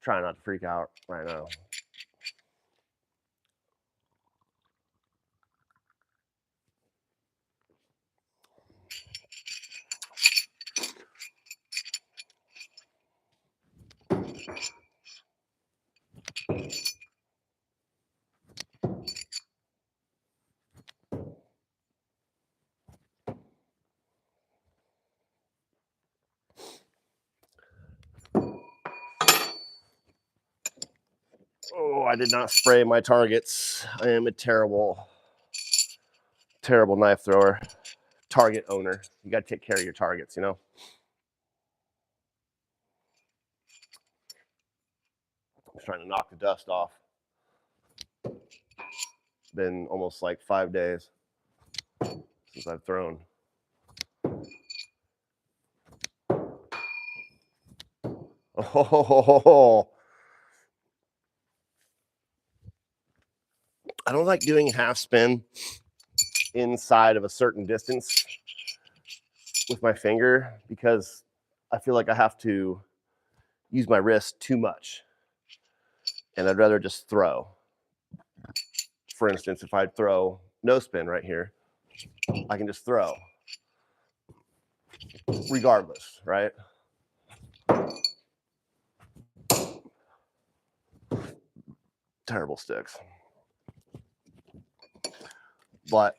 Trying not to freak out right now. Oh, I did not spray my targets. I am a terrible, terrible knife thrower. Target owner. You got to take care of your targets, you know? I'm just trying to knock the dust off. It's been almost like 5 days since I've thrown. Oh, I don't like doing half spin inside of a certain distance with my finger because I feel like I have to use my wrist too much. And I'd rather just throw. For instance, if I throw no spin right here, I can just throw regardless, right? Terrible sticks. But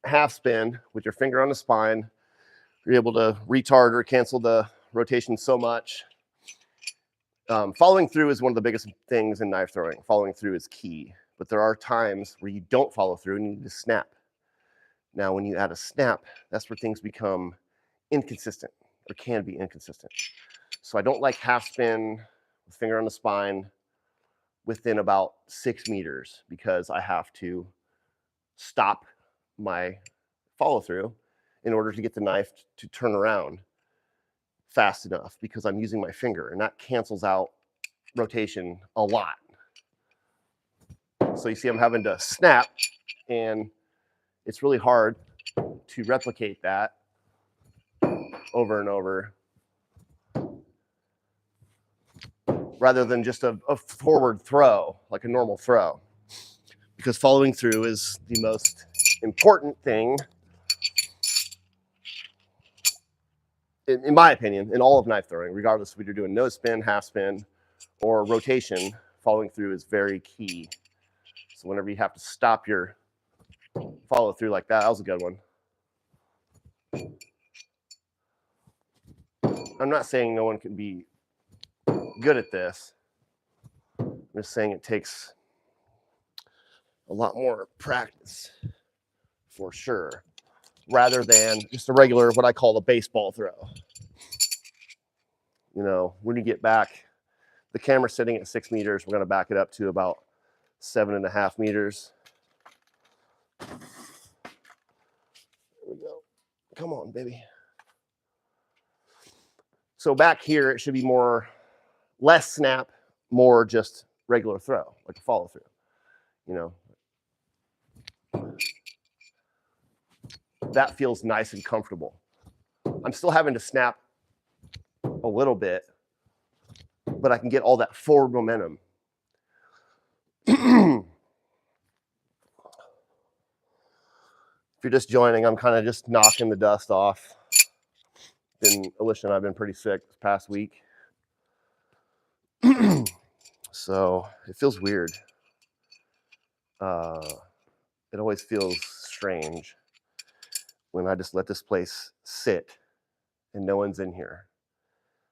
half spin with your finger on the spine, you're able to retard or cancel the rotation so much. Following through is one of the biggest things in knife throwing. Following through is key, but there are times where you don't follow through and you need to snap. Now, when you add a snap, that's where things become inconsistent or can be inconsistent. So I don't like half spin with finger on the spine within about 6 meters because I have to stop my follow through in order to get the knife to turn around fast enough because I'm using my finger, and that cancels out rotation a lot. So you see I'm having to snap, and it's really hard to replicate that over and over rather than just a forward throw, like a normal throw. Because following through is the most important thing, in my opinion, in all of knife throwing, regardless of if you're doing no spin, half spin, or rotation. Following through is very key. So whenever you have to stop your follow through like that was a good one. I'm not saying no one can be good at this. I'm just saying it takes a lot more practice for sure, rather than just a regular, what I call a baseball throw. You know, when you get back, the camera's sitting at 6 meters. We're going to back it up to about 7.5 meters. There we go. Come on, baby. So back here, it should be less snap, more just regular throw, like a follow through, you know. That feels nice and comfortable. I'm still having to snap a little bit, but I can get all that forward momentum. If you're just joining, I'm kind of just knocking the dust off. Alicia and I have been pretty sick this past week. So it feels weird. It always feels strange when I just let this place sit and no one's in here.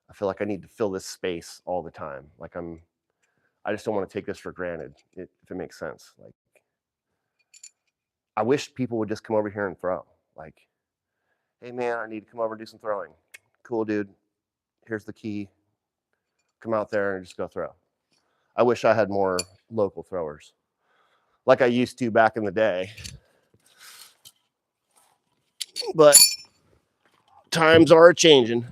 I feel like I need to fill this space all the time. Like I just don't want to take this for granted, if it makes sense. Like, I wish people would just come over here and throw. Like, hey man, I need to come over and do some throwing. Cool, dude. Here's the key. Come out there and just go throw. I wish I had more local throwers, like I used to back in the day. But times are changing.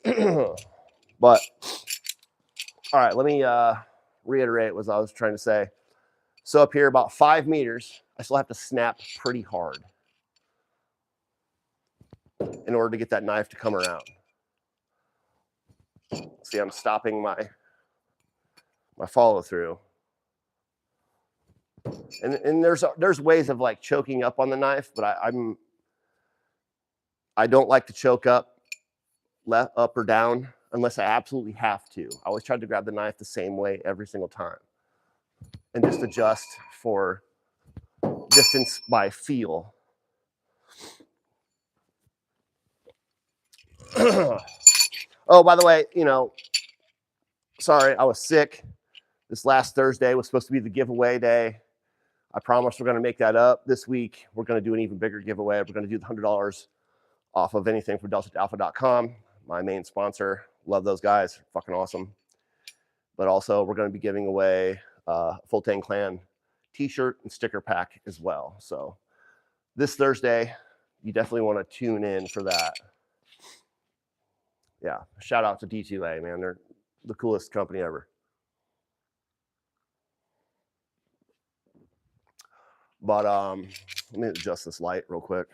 But all right, let me reiterate what I was trying to say. So up here, about 5 meters, I still have to snap pretty hard in order to get that knife to come around. See, I'm stopping my follow through. And there's ways of like choking up on the knife, but I don't like to choke up up or down unless I absolutely have to. I always try to grab the knife the same way every single time and just adjust for distance by feel. Oh, by the way, sorry, I was sick. This last Thursday was supposed to be the giveaway day. I promise we're going to make that up this week. We're going to do an even bigger giveaway. We're going to do the $100 off of anything from delta-alpha.com, my main sponsor. Love those guys, fucking awesome. But also, we're going to be giving away a Full Tang Clan t-shirt and sticker pack as well. So this Thursday, you definitely want to tune in for that. Yeah, shout out to D2A, man. They're the coolest company ever. But let me adjust this light real quick.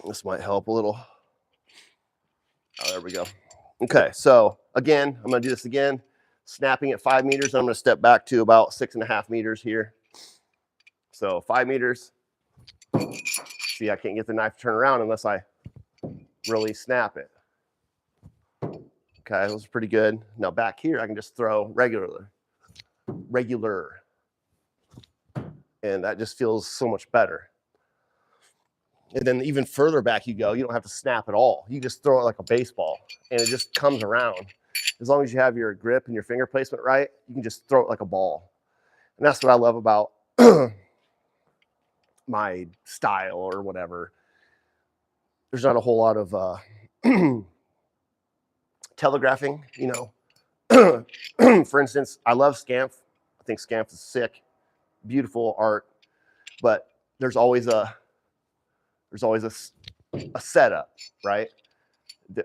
This might help a little. Oh, there we go. Okay, so again, I'm going to do this again. Snapping at 5 meters. I'm going to step back to about 6.5 meters here. So 5 meters. See, I can't get the knife to turn around unless I really snap it. Okay, those are pretty good. Now back here, I can just throw regular. And that just feels so much better. And then even further back you go, you don't have to snap at all. You just throw it like a baseball and it just comes around. As long as you have your grip and your finger placement right, you can just throw it like a ball. And that's what I love about my style or whatever. There's not a whole lot of telegraphing, For instance, I love Scamp. I think Scamp is sick, beautiful art, but there's always a setup, right?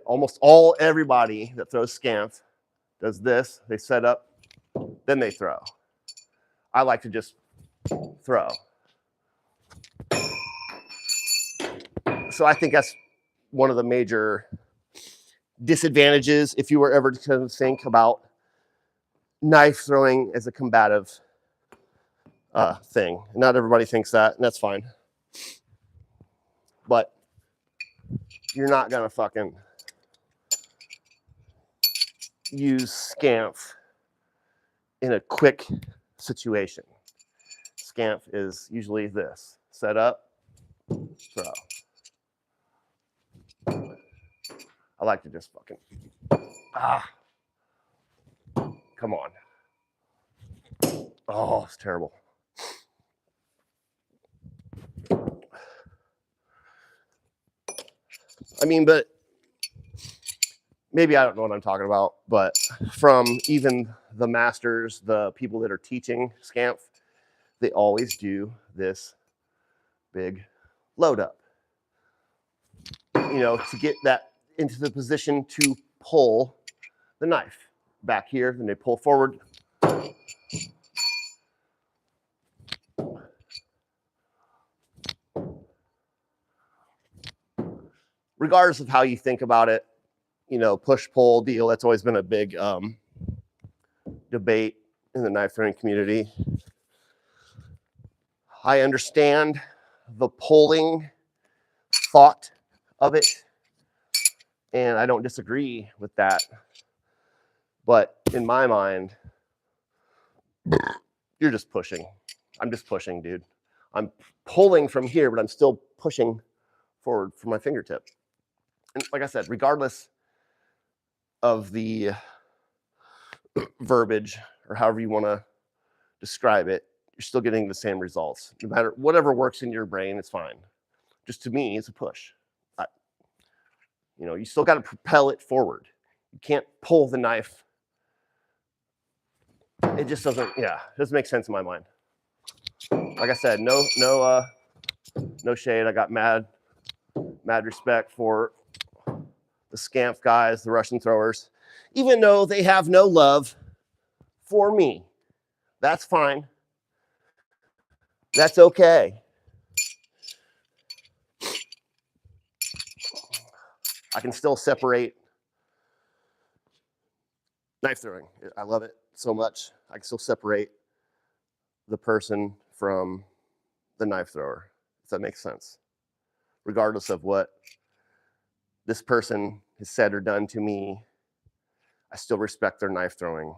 Almost everybody that throws Scamp does this. They set up, then they throw. I like to just throw. So I think that's one of the major disadvantages if you were ever to think about knife throwing as a combative thing. Not everybody thinks that, and that's fine. But you're not gonna fucking use Scamp in a quick situation. Scamp is usually this: set up, throw. I like to just fucking come on. Oh, it's terrible. I mean, but maybe I don't know what I'm talking about, but from even the masters, the people that are teaching Scamp, they always do this big load up, to get that into the position to pull the knife back here. Then they pull forward. Regardless of how you think about it, push-pull deal, that's always been a big debate in the knife throwing community. I understand the pulling thought of it, and I don't disagree with that. But in my mind, you're just pushing. I'm just pushing, dude. I'm pulling from here, but I'm still pushing forward from my fingertip. And like I said, regardless of the verbiage or however you want to describe it, you're still getting the same results. No matter whatever works in your brain, it's fine. Just to me, it's a push. You still got to propel it forward. You can't pull the knife. It just doesn't make sense in my mind. Like I said, no shade. I got mad respect for the Scamp guys, the Russian throwers, even though they have no love for me. That's fine. That's okay. I can still separate knife throwing. I love it so much. I can still separate the person from the knife thrower, if that makes sense. Regardless of what this person has said or done to me, I still respect their knife throwing.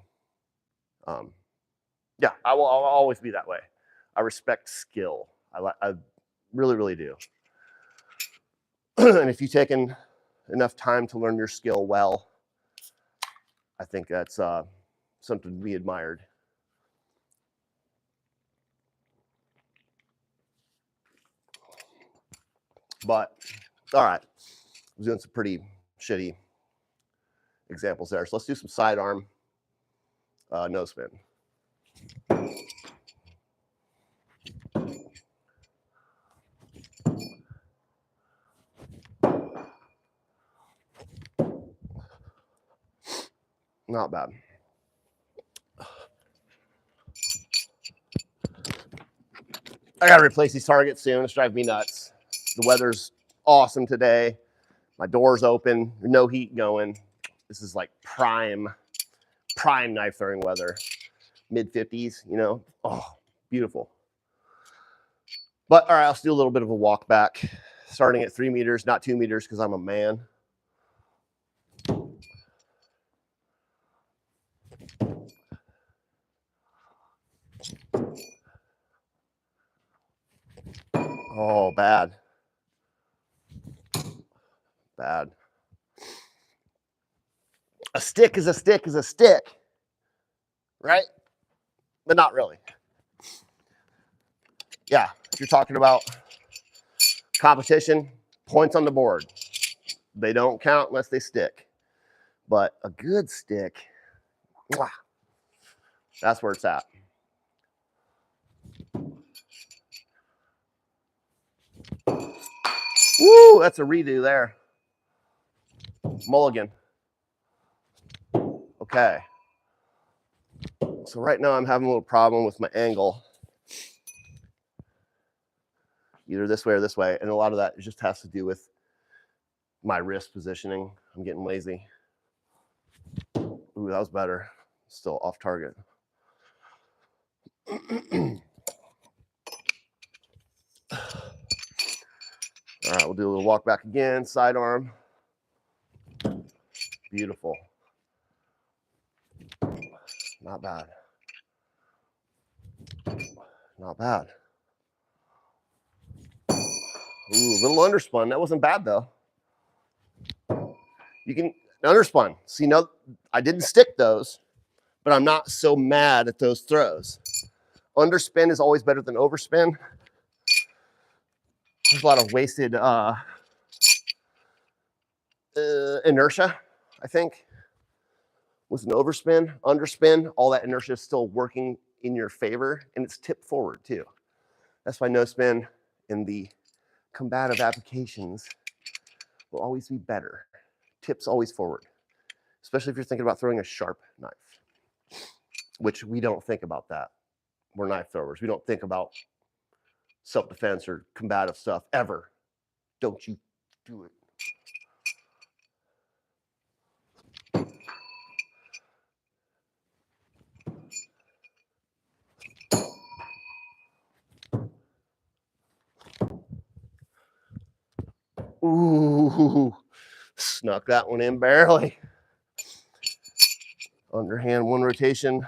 Yeah, I'll always be that way. I respect skill. I really, really do. And if you've taken enough time to learn your skill well, I think that's something to be admired. But, all right, I was doing some pretty shitty examples there. So let's do some sidearm no spin. Not bad. I gotta replace these targets soon. It's driving me nuts. The weather's awesome today. My door's open. No heat going. This is like prime knife throwing weather. Mid 50s, you know. Oh, beautiful. But all right, let's do a little bit of a walk back, starting at 3 meters, not 2 meters, because I'm a man. Oh, bad. Bad. A stick is a stick is a stick, right? But not really. Yeah, if you're talking about competition, points on the board. They don't count unless they stick. But a good stick, that's where it's at. Woo, that's a redo there. Mulligan. Okay. So right now I'm having a little problem with my angle. Either this way or this way. And a lot of that just has to do with my wrist positioning. I'm getting lazy. Ooh, that was better. Still off target. All right, we'll do a little walk back again, sidearm. Beautiful. Not bad. Not bad. Ooh, a little underspun. That wasn't bad though. You can underspun. See, no, I didn't stick those, but I'm not so mad at those throws. Underspin is always better than overspin. There's a lot of wasted inertia, I think. With an overspin, underspin, all that inertia is still working in your favor, and it's tipped forward too. That's why no spin in the combative applications will always be better. Tips always forward, especially if you're thinking about throwing a sharp knife, which we don't think about that. We're knife throwers. We don't think about self-defense or combative stuff ever. Don't you do it. Ooh, snuck that one in barely. Underhand, one rotation.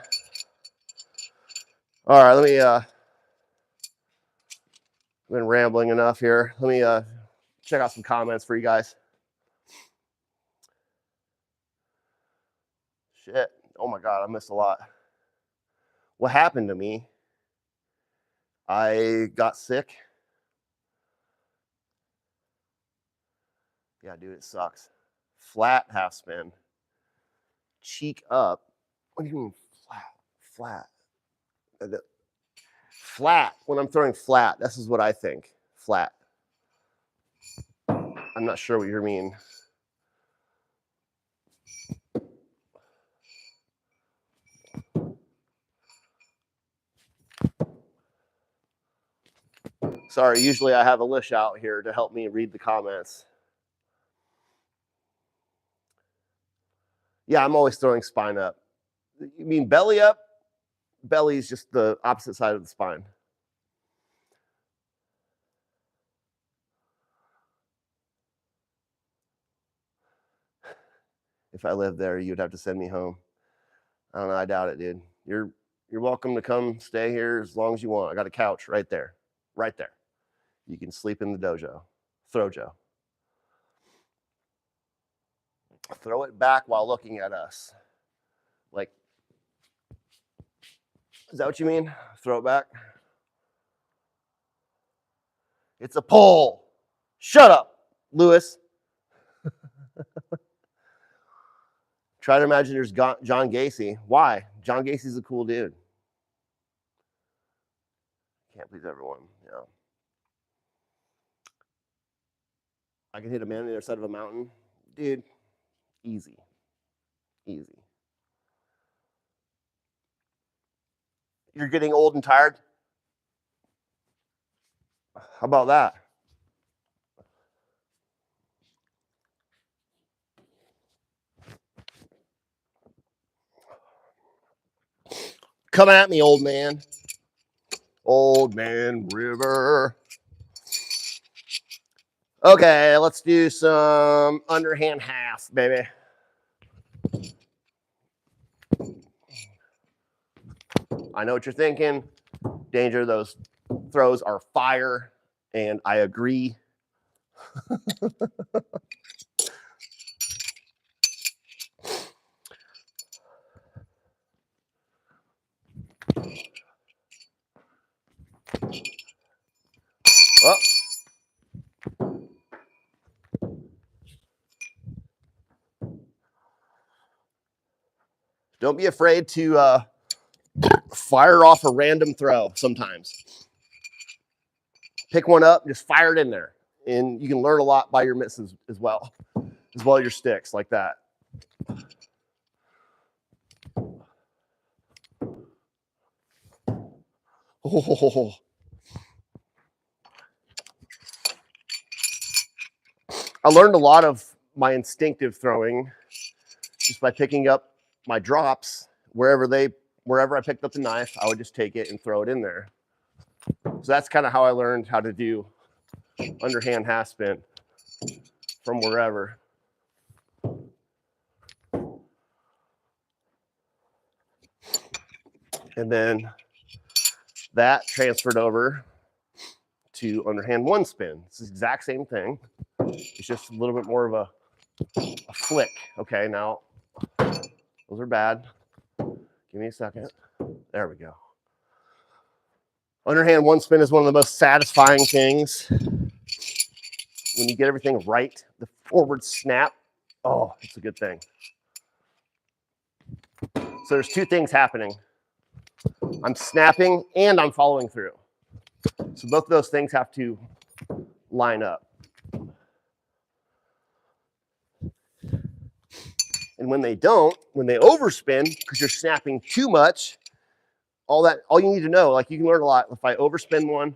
All right, let me, I've been rambling enough here. Let me check out some comments for you guys. Shit, oh my God, I missed a lot. What happened to me? I got sick. Yeah, dude, it sucks. Flat half spin. Cheek up. What do you mean flat? Flat. Flat. When I'm throwing flat, this is what I think. Flat. I'm not sure what you mean. Sorry, usually I have Alicia out here to help me read the comments. Yeah, I'm always throwing spine up. You mean belly up? Belly is just the opposite side of the spine. If I lived there, you'd have to send me home. I don't know. I doubt it, dude. You're welcome to come stay here as long as you want. I got a couch right there, right there. You can sleep in the dojo. Throjo. Throw it back while looking at us. Like, is that what you mean? Throw it back. It's a pull. Shut up, Lewis. Try to imagine there's John Gacy. Why? John Gacy's a cool dude. Can't please everyone. Yeah. I can hit a man on the other side of a mountain. Dude, easy. Easy. You're getting old and tired? How about that? Come at me, old man. Old man river. Okay, let's do some underhand half, baby. I know what you're thinking. Danger, those throws are fire, and I agree. Oh. Don't be afraid to fire off a random throw sometimes. Pick one up, just fire it in there. And you can learn a lot by your misses as well as your sticks like that. Oh. I learned a lot of my instinctive throwing just by picking up my drops wherever I picked up the knife. I would just take it and throw it in there. So that's kind of how I learned how to do underhand half spin from wherever. And then that transferred over to underhand one spin. It's the exact same thing. It's just a little bit more of a flick. Okay, now those are bad. Give me a second. There we go. Underhand one spin is one of the most satisfying things. When you get everything right, the forward snap, oh, it's a good thing. So there's two things happening. I'm snapping and I'm following through. So both of those things have to line up. And when they don't, when they overspin, because you're snapping too much, all you need to know, like you can learn a lot. If I overspin one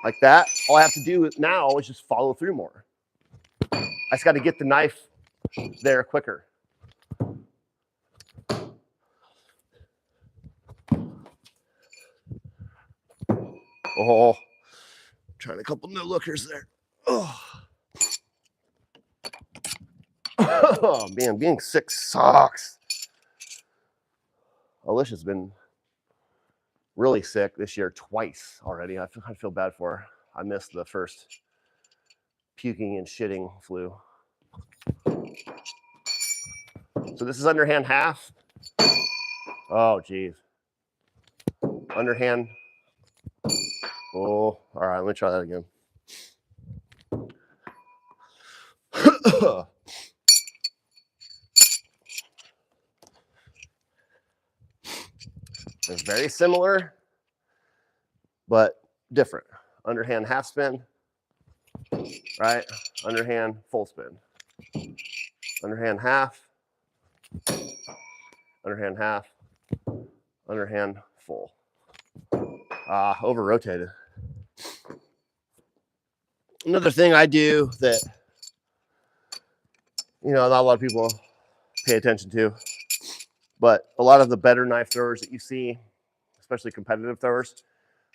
like that, all I have to do now is just follow through more. I just got to get the knife there quicker. Oh, trying a couple no lookers there. Oh. Oh man, being sick sucks. Alicia's been really sick this year twice already. I feel bad for her. I missed the first puking and shitting flu. So this is underhand half. Oh geez. Underhand. Oh, all right, let me try that again. They're very similar, but different. Underhand half spin, right? Underhand full spin. Underhand half, underhand half, underhand full. Over rotated. Another thing I do that, not a lot of people pay attention to. But a lot of the better knife throwers that you see, especially competitive throwers,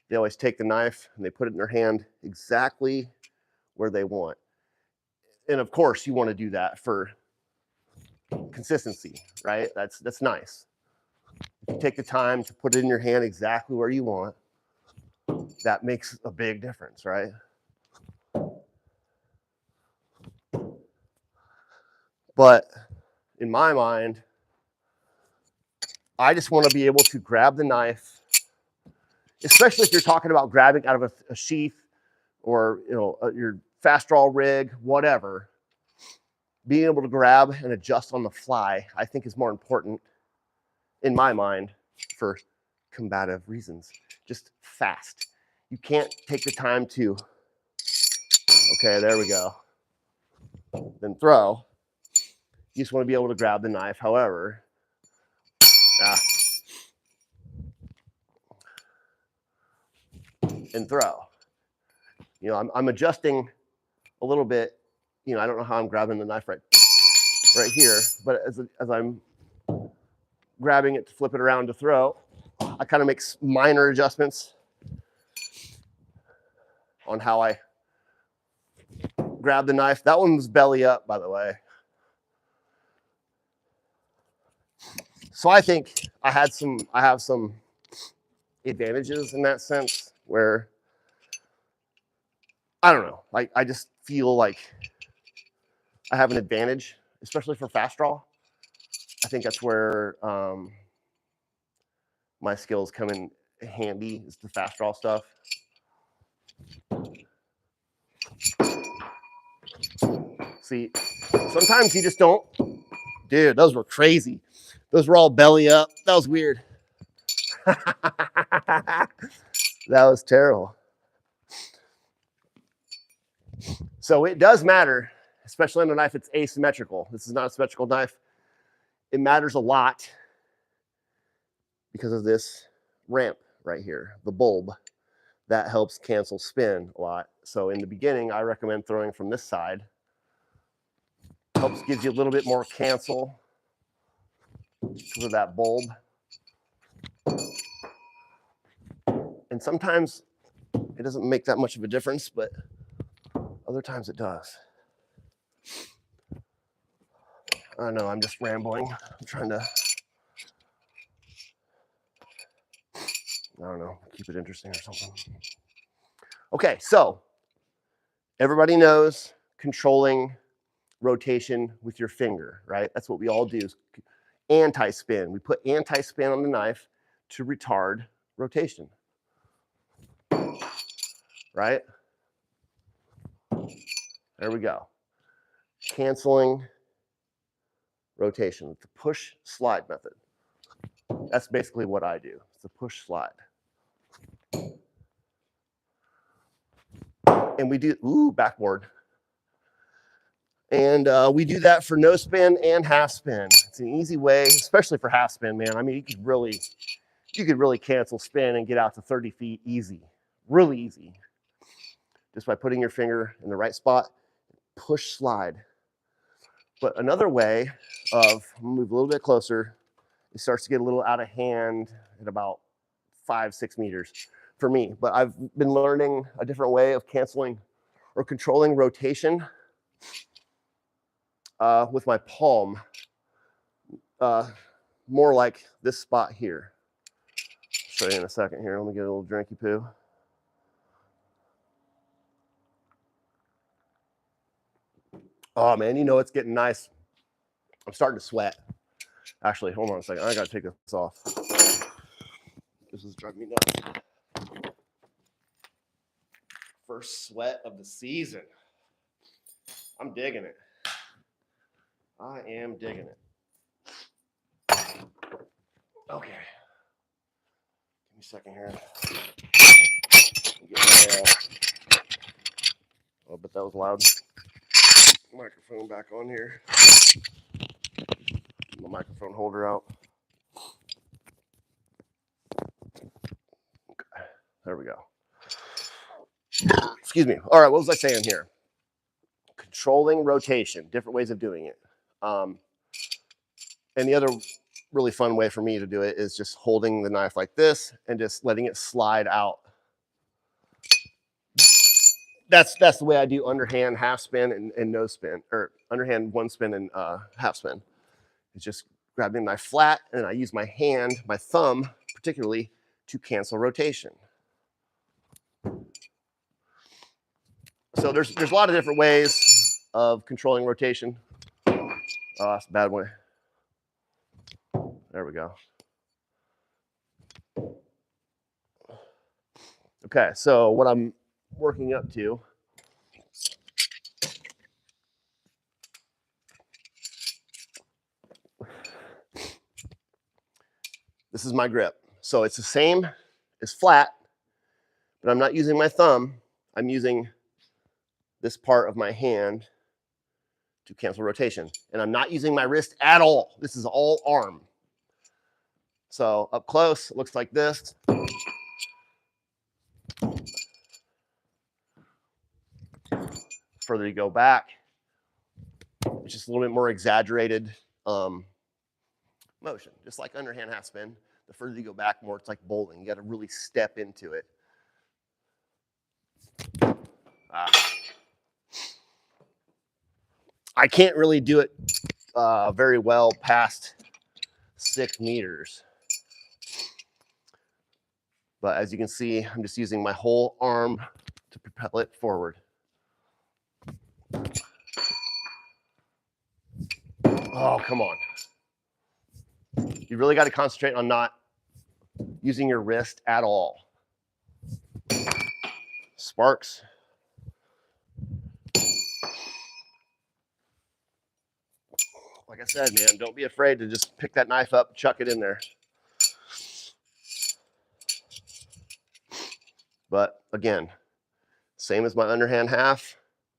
they always take the knife and they put it in their hand exactly where they want. And of course, you want to do that for consistency, right? That's nice. If you take the time to put it in your hand exactly where you want, that makes a big difference, right? But in my mind, I just want to be able to grab the knife, especially if you're talking about grabbing out of a sheath or your fast draw rig, whatever. Being able to grab and adjust on the fly, I think, is more important in my mind for combative reasons. Just fast. You can't take the time to, okay, there we go, then throw. You just want to be able to grab the knife, however, and throw. I'm adjusting a little bit. I don't know how I'm grabbing the knife right here, but as I'm grabbing it to flip it around to throw, I kind of make minor adjustments on how I grab the knife. That one's belly up, by the way. So I think I have some advantages in that sense where, I don't know, like I just feel like I have an advantage, especially for fast draw. I think that's where my skills come in handy, is the fast draw stuff. See, sometimes you just don't. Dude, those were crazy. Those were all belly up. That was weird. That was terrible. So it does matter, especially on a knife that's asymmetrical. This is not a symmetrical knife. It matters a lot because of this ramp right here, the bulb. That helps cancel spin a lot. So in the beginning, I recommend throwing from this side. Helps gives you a little bit more cancel because of that bulb. And sometimes it doesn't make that much of a difference, but other times it does. I know, I'm just rambling. I'm trying to, I don't know, keep it interesting or something. Okay, so everybody knows controlling rotation with your finger, right? That's what we all do, is anti-spin. We put anti-spin on the knife to retard rotation, right? There we go. Canceling rotation with the push slide method. That's basically what I do. It's a push slide. And we do, backboard. And we do that for no spin and half spin. It's an easy way, especially for half spin, man. I mean, you could really cancel spin and get out to 30 feet easy, really easy. Just by putting your finger in the right spot, push slide. But another way of, move a little bit closer, it starts to get a little out of hand at about 5-6 meters for me. But I've been learning a different way of canceling or controlling rotation with my palm, more like this spot here. I'll show you in a second here. Let me get a little drinky poo. Oh man, it's getting nice. I'm starting to sweat. Actually, hold on a second. I gotta take this off. This is driving me nuts. First sweat of the season. I'm digging it. I am digging it. Okay. Give me a second here. Oh, but that was loud. Microphone back on here. My microphone holder out. Okay, there we go. Excuse me. All right, what was I saying here? Controlling rotation, different ways of doing it. And the other really fun way for me to do it is just holding the knife like this and just letting it slide out. That's the way I do underhand half spin and no spin, or underhand one spin and half spin. It's just grabbing the knife flat, and I use my hand, my thumb particularly, to cancel rotation. So there's a lot of different ways of controlling rotation. Oh, that's a bad one. There we go. Okay, so what I'm working up to, this is my grip. So it's the same as flat, but I'm not using my thumb. I'm using this part of my hand to cancel rotation. And I'm not using my wrist at all. This is all arm. So up close, it looks like this. Further you go back, it's just a little bit more exaggerated motion, just like underhand half spin. The further you go back, more it's like bowling. You got to really step into it. I can't really do it very well past 6 meters. But as you can see, I'm just using my whole arm to propel it forward. Oh, come on. You really got to concentrate on not using your wrist at all. Sparks. Like I said, man, don't be afraid to just pick that knife up, chuck it in there. But again, same as my underhand half,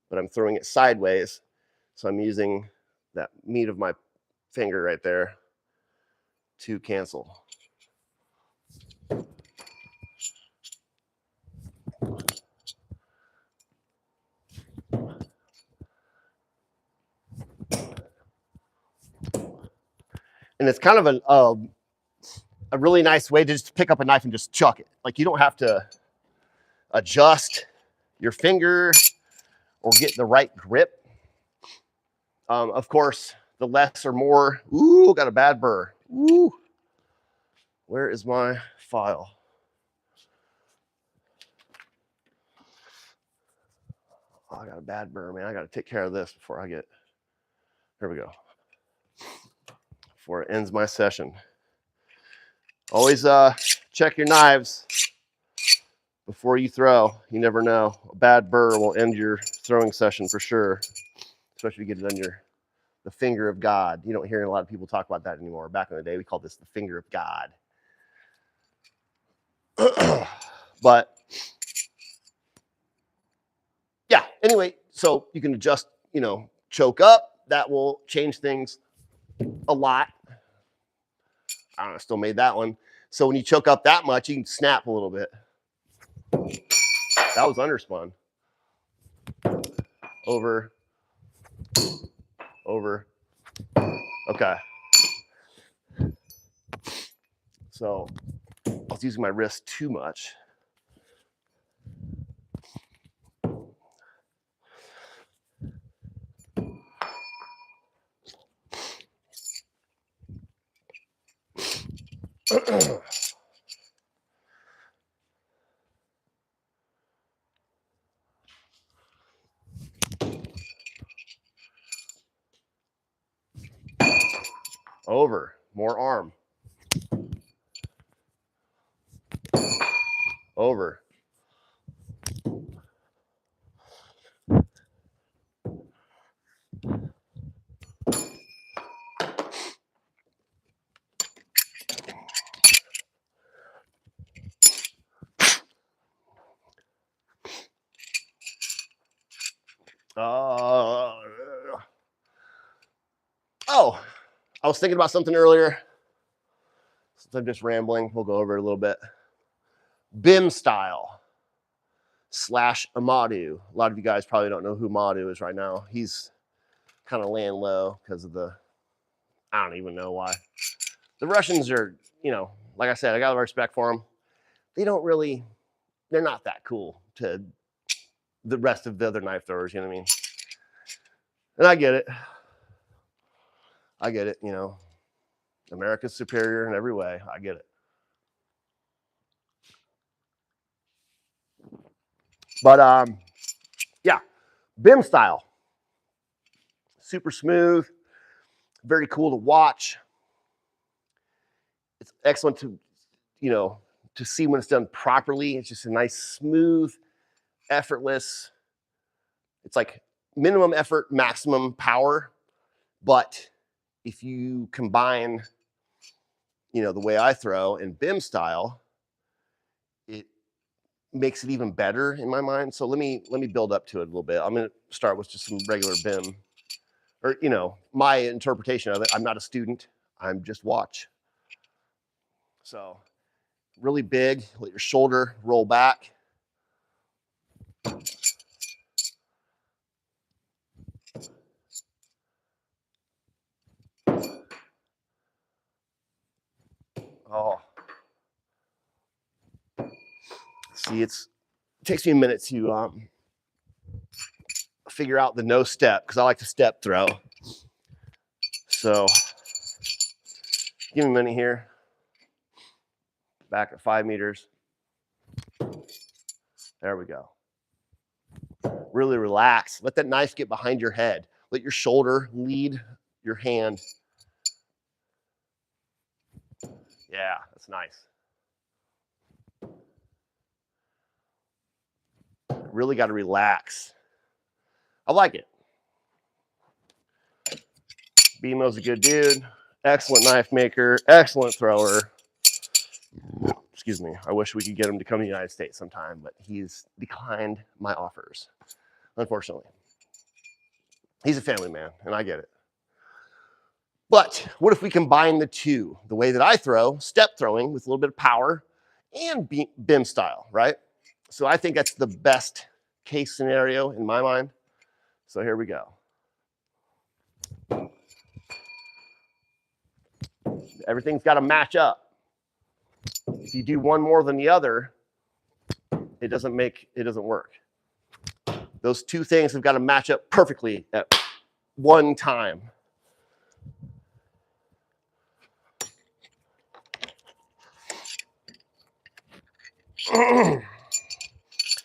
but I'm throwing it sideways. So I'm using that meat of my finger right there to cancel. And it's kind of a really nice way to just pick up a knife and just chuck it. Like you don't have to adjust your finger or get the right grip. Of course, the less or more. Ooh, got a bad burr. Ooh. Where is my file? Oh, I got a bad burr, man. I got to take care of this before I get. Here we go. Before it ends my session. Always check your knives before you throw. You never know. A bad burr will end your throwing session for sure, especially if you get it under the finger of God. You don't hear a lot of people talk about that anymore. Back in the day, we called this the finger of God. But yeah, anyway, so you can adjust, choke up. That will change things a lot. I don't know, still made that one. So when you choke up that much, you can snap a little bit. That was underspun. Over. Okay. So I was using my wrist too much. Over, more arm. Over. Oh, I was thinking about something earlier. Since I'm just rambling, we'll go over it a little bit. BIM style / Amadu. A lot of you guys probably don't know who Amadu is right now. He's kind of laying low because of the I don't even know why. The Russians are, you know, like I said, I got a lot of respect for them. They don't really, they're not that cool to the rest of the other knife throwers, you know what I mean? And I get it. I get it, you know. America's superior in every way. I get it. But yeah, BIM style. Super smooth, very cool to watch. It's excellent to, you know, to see when it's done properly. It's just a nice, smooth, effortless. It's like minimum effort, maximum power. But if you combine, you know, the way I throw and BIM style, it makes it even better in my mind. So let me build up to it a little bit. I'm going to start with just some regular BIM, or, you know, my interpretation of it. I'm not a student. I'm just watch. So really big, let your shoulder roll back. Oh, see, it takes me a minute to figure out the no step, because I like to step throw. So give me a minute here. Back at 5 meters. There we go. Really relax. Let that knife get behind your head. Let your shoulder lead your hand. Yeah, that's nice. Really got to relax. I like it. BMO's a good dude. Excellent knife maker. Excellent thrower. Excuse me. I wish we could get him to come to the United States sometime, but he's declined my offers, unfortunately. He's a family man, and I get it. But what if we combine the two? The way that I throw, step throwing with a little bit of power, and BIM style, right? So I think that's the best case scenario in my mind. So here we go. Everything's got to match up. If you do one more than the other, it doesn't work. Those two things have got to match up perfectly at one time.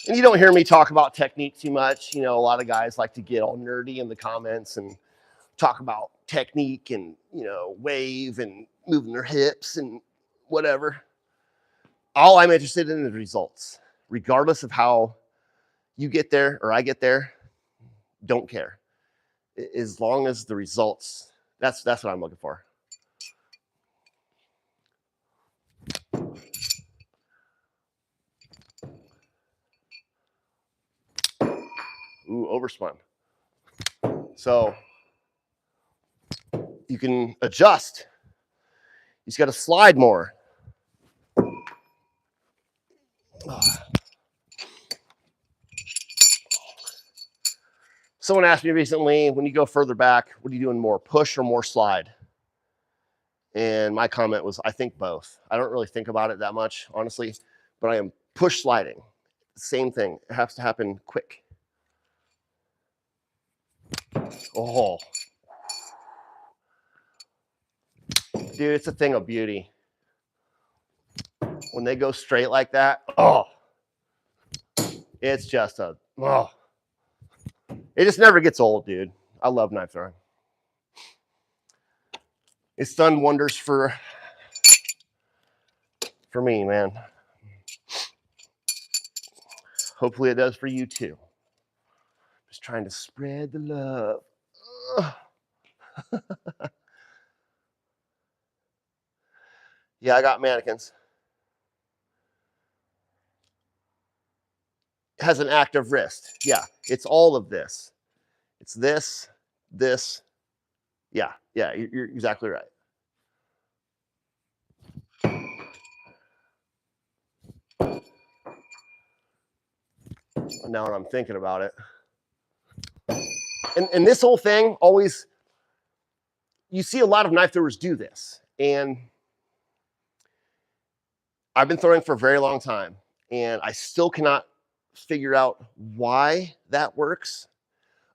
And you don't hear me talk about technique too much. You know, a lot of guys like to get all nerdy in the comments and talk about technique and, you know, wave and moving their hips and whatever. All I'm interested in is results. Regardless of how you get there or I get there, don't care. As long as the results, that's what I'm looking for. Ooh, overspun. So you can adjust. You just got to slide more. Someone asked me recently, when you go further back, what are you doing more, push or more slide? And my comment was, I think both. I don't really think about it that much, honestly, but I am push sliding. Same thing. It has to happen quick. Oh. Dude, it's a thing of beauty. When they go straight like that, oh. It's just a, oh. It just never gets old, dude. I love knife throwing. It's done wonders for me, man. Hopefully it does for you too. Just trying to spread the love. Yeah, I got mannequins. It has an active wrist. Yeah, it's all of this. It's this, this. Yeah, you're exactly right. Now that I'm thinking about it. And this whole thing always, you see a lot of knife throwers do this, and I've been throwing for a very long time, and I still cannot figure out why that works,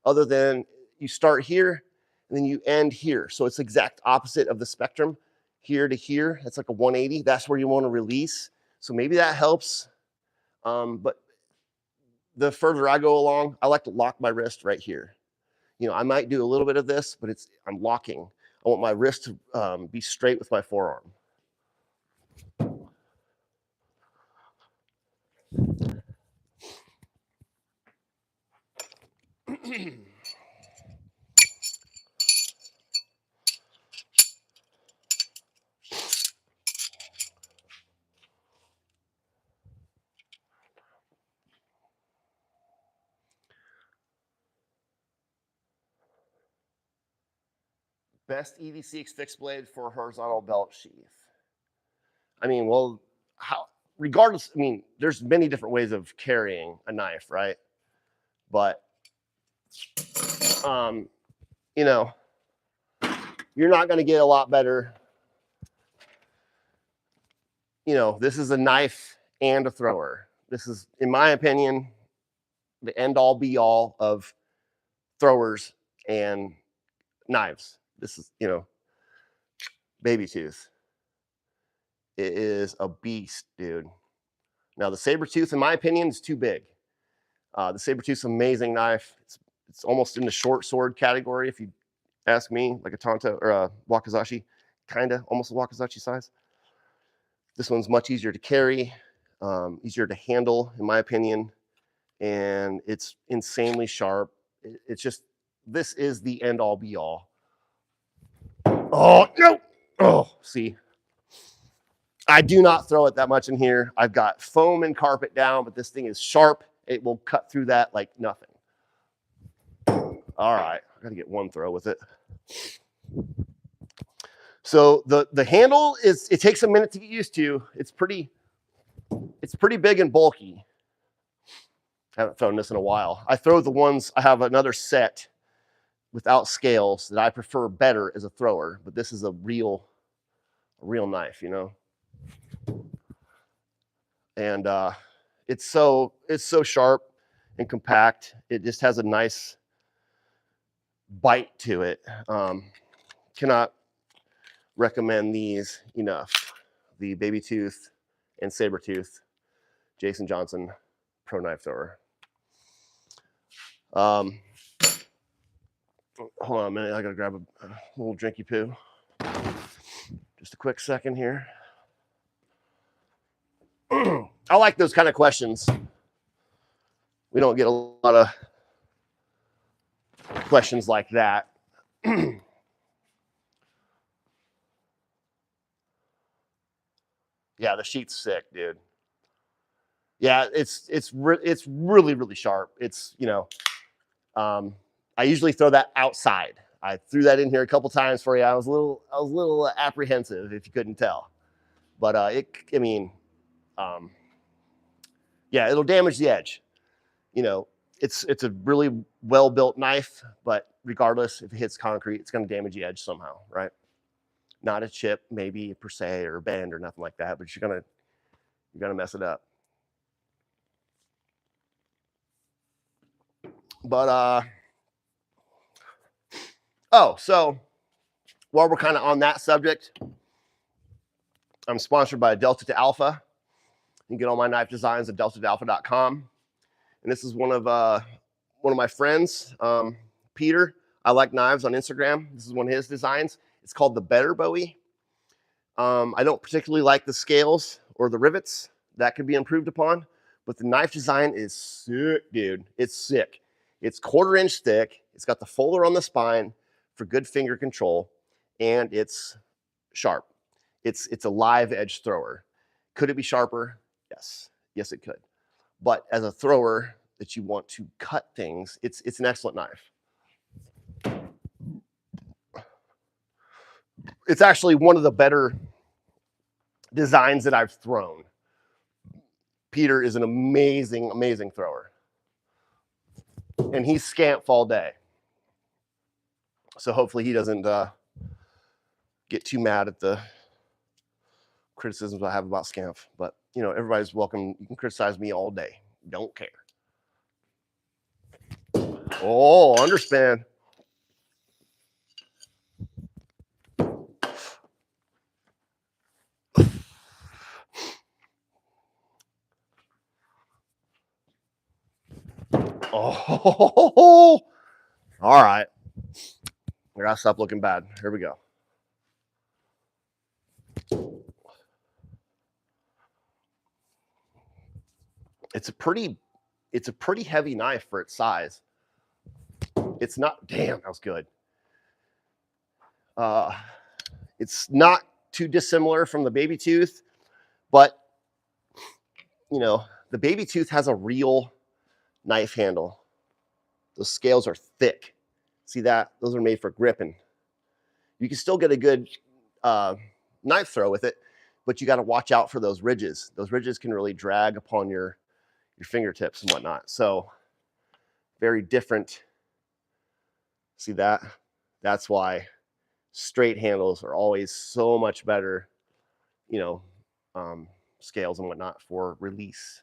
other than you start here and then you end here. So it's exact opposite of the spectrum, here to here. That's like a 180. That's where you want to release. So maybe that helps. But the further I go along, I like to lock my wrist right here. You know, I might do a little bit of this, but I'm locking. I want my wrist to be straight with my forearm. Best EV6 fixed blade for horizontal belt sheath. I mean, well, regardless, I mean, there's many different ways of carrying a knife, right? But, you know, you're not going to get a lot better. You know, this is a knife and a thrower. This is, in my opinion, the end all be all of throwers and knives. This is, you know, baby tooth. It is a beast, dude. Now, the saber tooth, in my opinion, is too big. The saber tooth's an amazing knife. It's almost in the short sword category, if you ask me, like a Tonto or a Wakizashi, kind of almost a Wakizashi size. This one's much easier to carry, easier to handle, in my opinion, and it's insanely sharp. It's just, this is the end all be all. Oh, no. Oh, see. I do not throw it that much in here. I've got foam and carpet down, but this thing is sharp. It will cut through that like nothing. All right, I gotta get one throw with it. So the handle it takes a minute to get used to. It's pretty big and bulky. I haven't thrown this in a while. I throw the ones, I have another set without scales that I prefer better as a thrower, but this is a real knife, you know. And it's so sharp and compact. It just has a nice bite to it. Cannot recommend these enough. The baby tooth and saber tooth Jason Johnson pro knife thrower. Hold on a minute, I gotta grab a little drinky poo. Just a quick second here. I like those kind of questions. We don't get a lot of questions like that. Yeah, the sheet's sick, dude. Yeah, it's really sharp. It's, you know, I usually throw that outside. I threw that in here a couple times for you. I was a little apprehensive, if you couldn't tell, but I mean, yeah, it'll damage the edge. You know, it's a really well built knife, but regardless, if it hits concrete, it's going to damage the edge somehow, right? Not a chip, maybe per se, or bend or nothing like that, but you're gonna mess it up. But oh, so while we're kind of on that subject, I'm sponsored by Delta to Alpha. You can get all my knife designs at deltatoalpha.com. And this is one of my friends, Peter. I like knives on Instagram. This is one of his designs. It's called the Better Bowie. I don't particularly like the scales or the rivets. That could be improved upon. But the knife design is sick, dude. It's sick. It's 1/4 inch thick. It's got the folder on the spine for good finger control, and it's sharp. It's a live edge thrower. Could it be sharper? Yes. Yes, it could. But as a thrower that you want to cut things, it's an excellent knife. It's actually one of the better designs that I've thrown. Peter is an amazing thrower. And he's scamp all day. So hopefully he doesn't get too mad at the criticisms I have about Scamp, but you know, everybody's welcome. You can criticize me all day. Don't care. Oh, underspan. Oh, all right. I gotta stop looking bad. Here we go. It's a pretty heavy knife for its size. It's not, damn, that was good. It's not too dissimilar from the baby tooth, but you know, the baby tooth has a real knife handle. Those scales are thick. See that? Those are made for gripping. You can still get a good knife throw with it, but you got to watch out for those ridges. Those ridges can really drag upon your fingertips and whatnot. So very different. See that? That's why straight handles are always so much better, you know, scales and whatnot for release.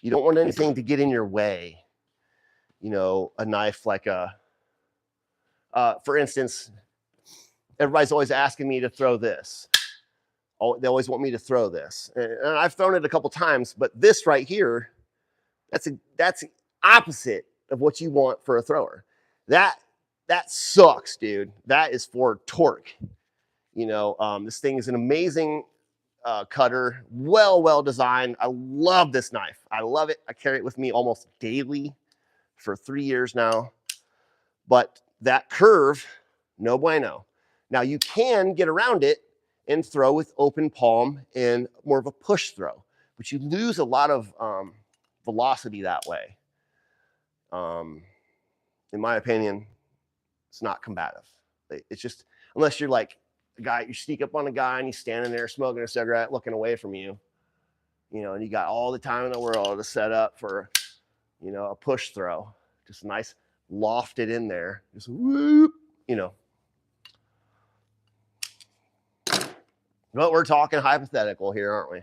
You don't want anything to get in your way. You know, a knife like a, for instance, everybody's always asking me to throw this. Oh, they always want me to throw this. And I've thrown it a couple times, but this right here, that's opposite of what you want for a thrower. That sucks, dude. That is for torque. You know, this thing is an amazing cutter, well designed. I love this knife. I love it. I carry it with me almost daily for 3 years now. But that curve, no bueno. Now you can get around it and throw with open palm and more of a push throw, but you lose a lot of velocity that way. In my opinion, it's not combative. It's just, unless you're like a guy, you sneak up on a guy and he's standing there smoking a cigarette, looking away from you, you know, and you got all the time in the world to set up for, you know, a push throw, just nice lofted in there, just whoop, you know. But we're talking hypothetical here, aren't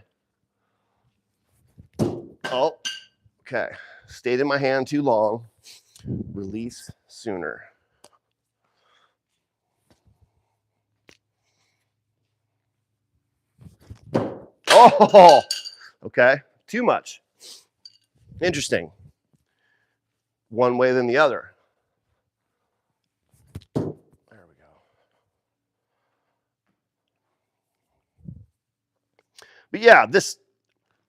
we? Oh, okay. Stayed in my hand too long. Release sooner. Oh, okay. Too much. Interesting. One way than the other. There we go. But yeah,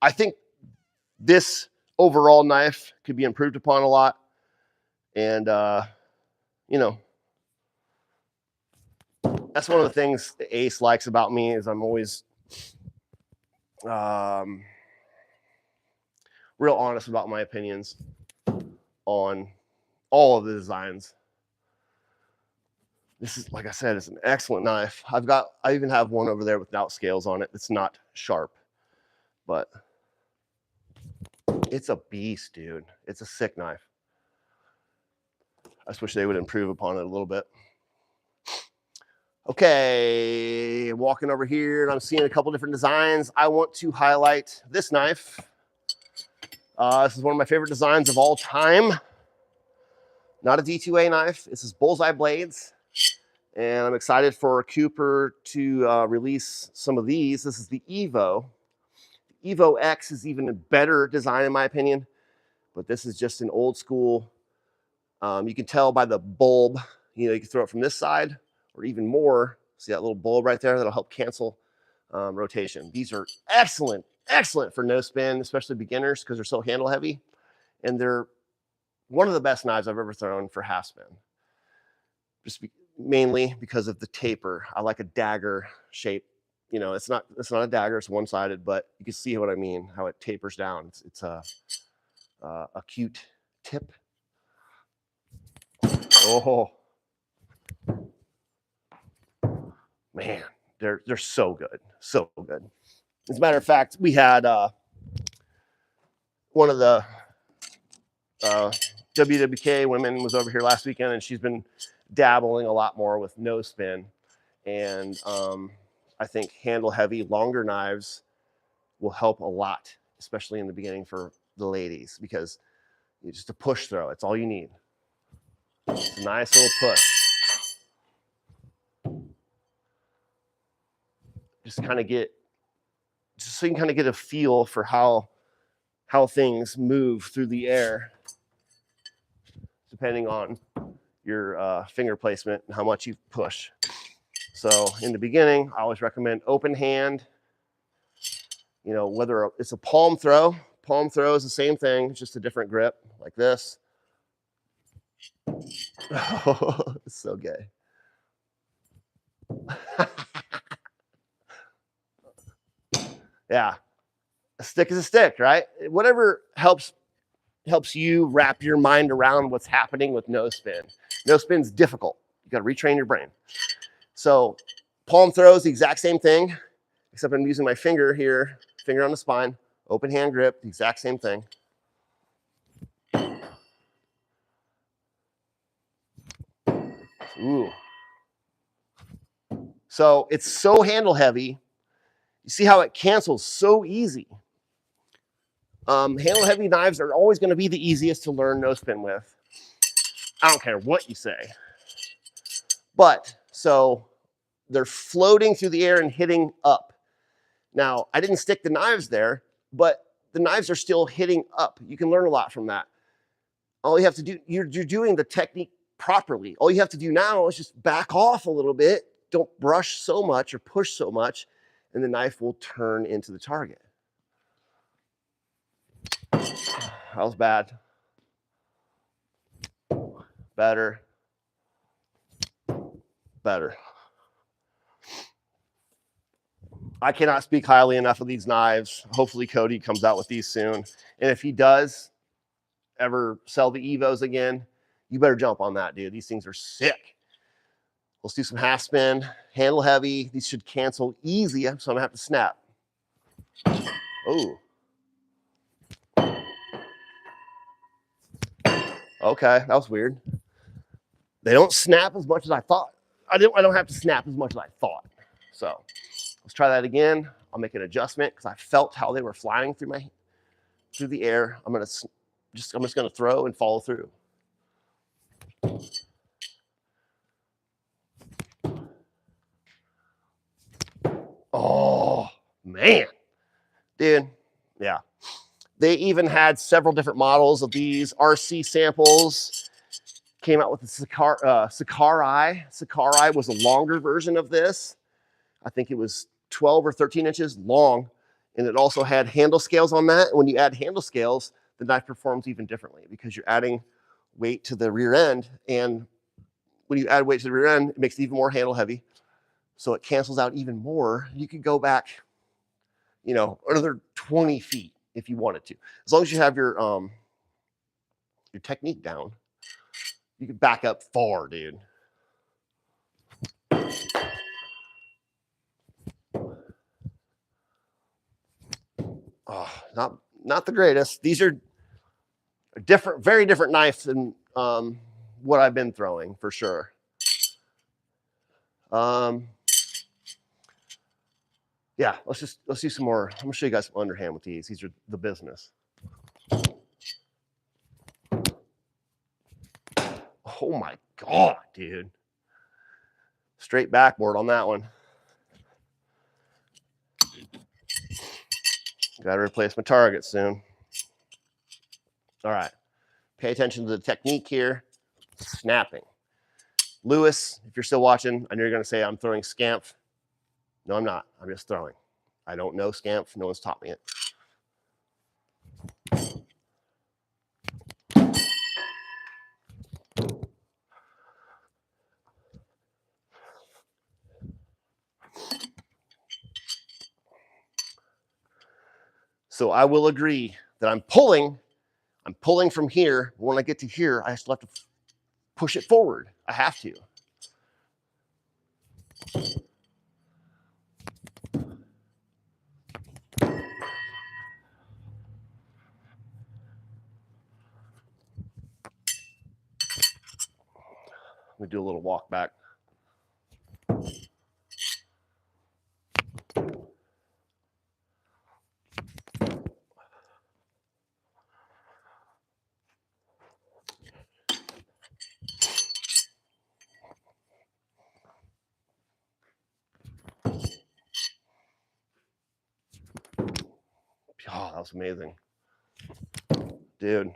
I think this overall knife could be improved upon a lot. And, you know, that's one of the things Ace likes about me is I'm always real honest about my opinions on all of the designs. This is, like I said, it's an excellent knife. I even have one over there without scales on it. It's not sharp, but it's a beast, dude. It's a sick knife. I just wish they would improve upon it a little bit. Okay, walking over here and I'm seeing a couple different designs. I want to highlight this knife. This is one of my favorite designs of all time. Not a D2A knife. This is Bullseye Blades. And I'm excited for Cooper to release some of these. This is the Evo. The Evo X is even a better design in my opinion, but this is just an old school. You can tell by the bulb, you know, you can throw it from this side or even more. See that little bulb right there? That'll help cancel rotation. These are excellent for no spin, especially beginners because they're so handle heavy. And they're one of the best knives I've ever thrown for half spin. Mainly because of the taper. I like a dagger shape. You know, it's not a dagger, it's one-sided, but you can see what I mean, how it tapers down. It's a cute tip. Oh, man, they're so good, so good. As a matter of fact, we had one of the WWK women was over here last weekend, and she's been dabbling a lot more with no spin. And I think handle heavy, longer knives will help a lot, especially in the beginning for the ladies, because it's just a push throw. It's all you need. It's a nice little push. Just kind of get, just so you can kind of get a feel for how things move through the air, depending on your finger placement and how much you push. So in the beginning, I always recommend open hand. You know, whether it's a palm throw is the same thing, just a different grip, like this. Oh, it's so gay. Yeah, a stick is a stick, right? Whatever helps you wrap your mind around what's happening with no spin. No spin's difficult. You got to retrain your brain. So palm throw is the exact same thing, except I'm using my finger here, finger on the spine, open hand grip, the exact same thing. Ooh. So it's so handle heavy. You see how it cancels so easy. Handle heavy knives are always going to be the easiest to learn no spin with. I don't care what you say. But so they're floating through the air and hitting up. Now, I didn't stick the knives there, but the knives are still hitting up. You can learn a lot from that. All you have to do, you're doing the technique properly. All you have to do now is just back off a little bit. Don't brush so much or push so much, and the knife will turn into the target. That was bad. Better. Better. I cannot speak highly enough of these knives. Hopefully Cody comes out with these soon. And if he does ever sell the Evos again, you better jump on that, dude. These things are sick. Let's do some half spin, handle heavy. These should cancel easy, so I'm gonna have to snap. Oh. Okay, that was weird. They don't snap as much as I thought. I don't have to snap as much as I thought. So let's try that again. I'll make an adjustment because I felt how they were flying through the air. I'm just gonna throw and follow through. Oh man, dude, yeah. They even had several different models of these RC samples. Came out with the Sakurai. Sakurai was a longer version of this. I think it was 12 or 13 inches long, and it also had handle scales on that. And when you add handle scales, the knife performs even differently because you're adding weight to the rear end. And when you add weight to the rear end, it makes it even more handle heavy. So it cancels out even more. You could go back, you know, another 20 feet if you wanted to. As long as you have your technique down, you can back up far, dude. Oh, not the greatest. These are different, very different knives than what I've been throwing for sure. Yeah, let's do some more. I'm gonna show you guys some underhand with these. These are the business. Oh my God, dude. Straight backboard on that one. Gotta replace my target soon. All right, pay attention to the technique here. Snapping. Lewis, if you're still watching, I know you're gonna say I'm throwing scamp. No, I'm not. I'm just throwing. I don't know scamp. No one's taught me it. So I will agree that I'm pulling from here. When I get to here, I still have to push it forward. I have to. Let me do a little walk back. that was amazing. Dude.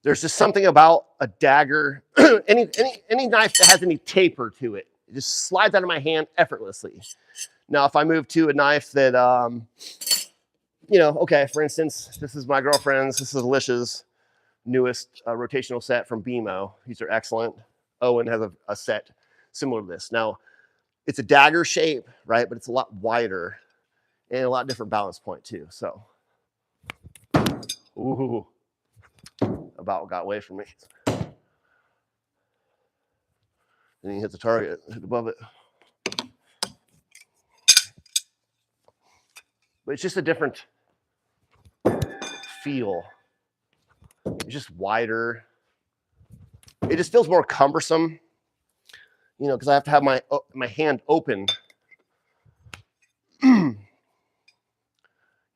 There's just something about a dagger, any knife that has any taper to it. It just slides out of my hand effortlessly. Now, if I move to a knife that, you know, okay, for instance, this is my girlfriend's, this is Alicia's newest rotational set from BMO. These are excellent. Owen has a set similar to this. Now, it's a dagger shape, right? But it's a lot wider and a lot different balance point too. So, ooh, about got away from me. Then you hit the target, hit above it. But it's just a different feel. It's just wider. It just feels more cumbersome, you know, because I have to have my hand open.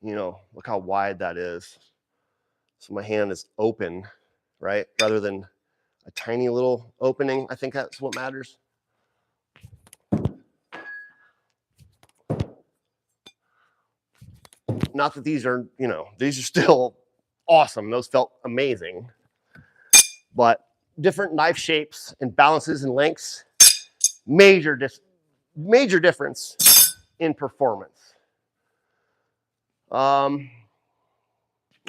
You know, look how wide that is. So my hand is open, right? Rather than a tiny little opening. I think that's what matters. Not that these are, you know, these are still awesome. Those felt amazing. But different knife shapes and balances and lengths, major difference in performance.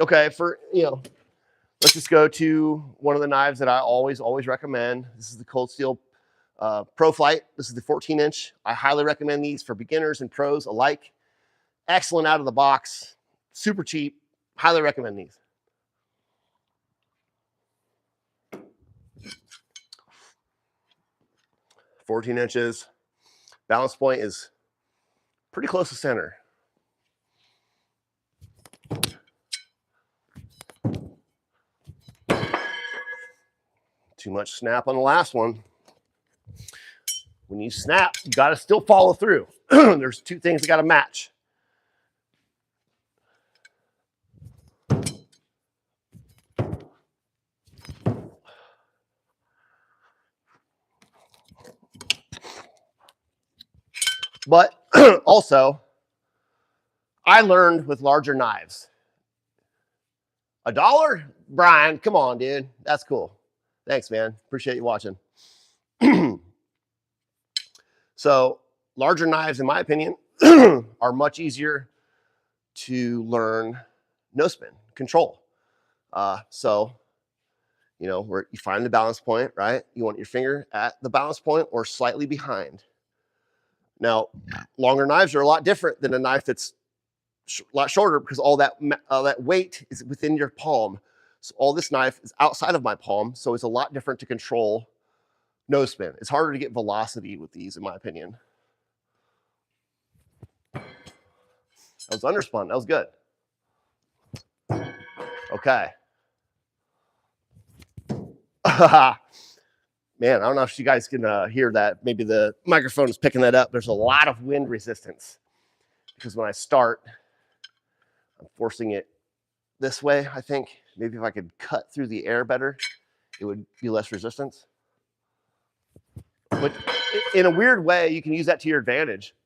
Okay, for, you know, let's just go to one of the knives that I always recommend. This is the Cold Steel Pro Flight. This is the 14-inch. I highly recommend these for beginners and pros alike. Excellent out of the box, super cheap. Highly recommend these. "14 inches. Balance point is pretty close to center. Too much snap on the last one. When you snap, you got to still follow through. There's two things that got to match. But also, I learned with larger knives. $1? Brian, come on, dude. That's cool. Thanks, man. Appreciate you watching. So, larger knives, in my opinion, are much easier to learn no spin control. So, you know, where you find the balance point, right? You want your finger at the balance point or slightly behind. Now, longer knives are a lot different than a knife that's a lot shorter because all that weight is within your palm. So all this knife is outside of my palm, so it's a lot different to control no spin. It's harder to get velocity with these, in my opinion. That was underspun. That was good. Okay. Man, I don't know if you guys can hear that. Maybe the microphone is picking that up. There's a lot of wind resistance because when I start, I'm forcing it this way, I think. Maybe if I could cut through the air better, it would be less resistance. But in a weird way, you can use that to your advantage,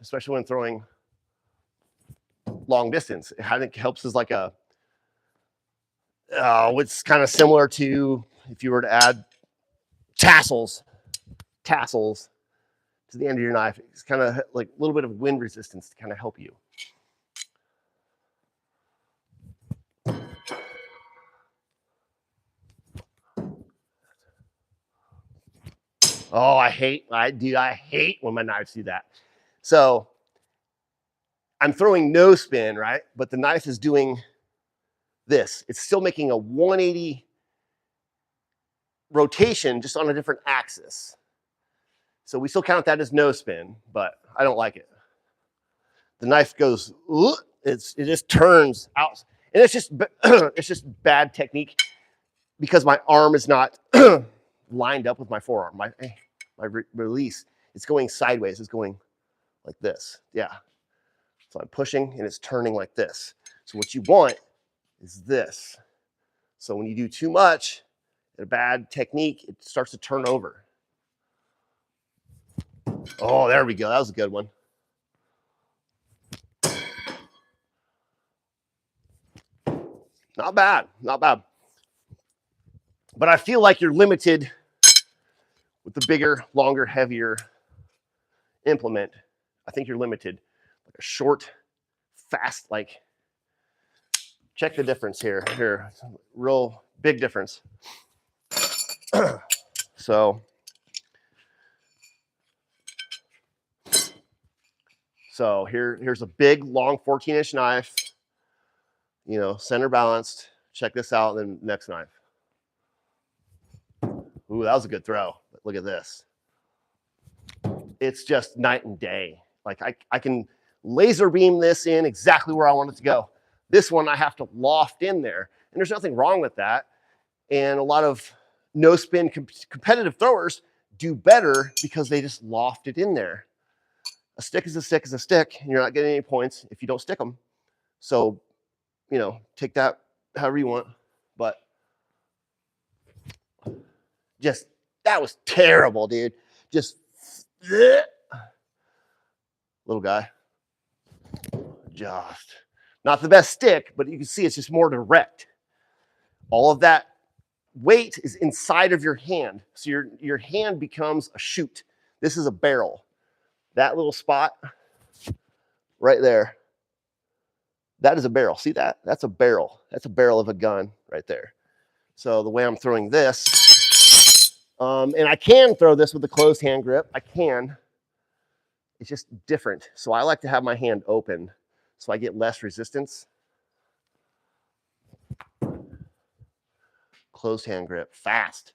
especially when throwing long distance. I think it helps as like a, it's kind of similar to if you were to add tassels to the end of your knife. It's kind of like a little bit of wind resistance to kind of help you. Oh, I hate when my knives do that. So I'm throwing no spin, right? But the knife is doing this. It's still making a 180 rotation just on a different axis. So we still count that as no spin, but I don't like it. The knife goes, it just turns out. And it's just bad technique because my arm is not lined up with my forearm. My release, it's going sideways. It's going like this. Yeah. So I'm pushing and it's turning like this. So what you want is this. So when you do too much, a bad technique, it starts to turn over. Oh, there we go. That was a good one. Not bad, not bad. But I feel like you're limited with the bigger, longer, heavier implement. I think you're limited. Like a short, fast, like, check the difference here. Here, real big difference. So here's a big, long 14-inch knife, you know, center balanced. Check this out, and then next knife. Ooh, that was a good throw. Look at this. It's just night and day. Like I can laser beam this in exactly where I want it to go. This one I have to loft in there, and there's nothing wrong with that. And a lot of no spin competitive throwers do better because they just loft it in there. A stick is a stick is a stick, and you're not getting any points if you don't stick them. So, you know, take that however you want. But just, that was terrible, dude. Just, little guy. Just, not the best stick, but you can see it's just more direct. All of that weight is inside of your hand. So your hand becomes a chute. This is a barrel. That little spot right there, that is a barrel. See that? That's a barrel. That's a barrel of a gun right there. So the way I'm throwing this, and I can throw this with a closed hand grip. I can. It's just different. So I like to have my hand open so I get less resistance. Closed hand grip, fast.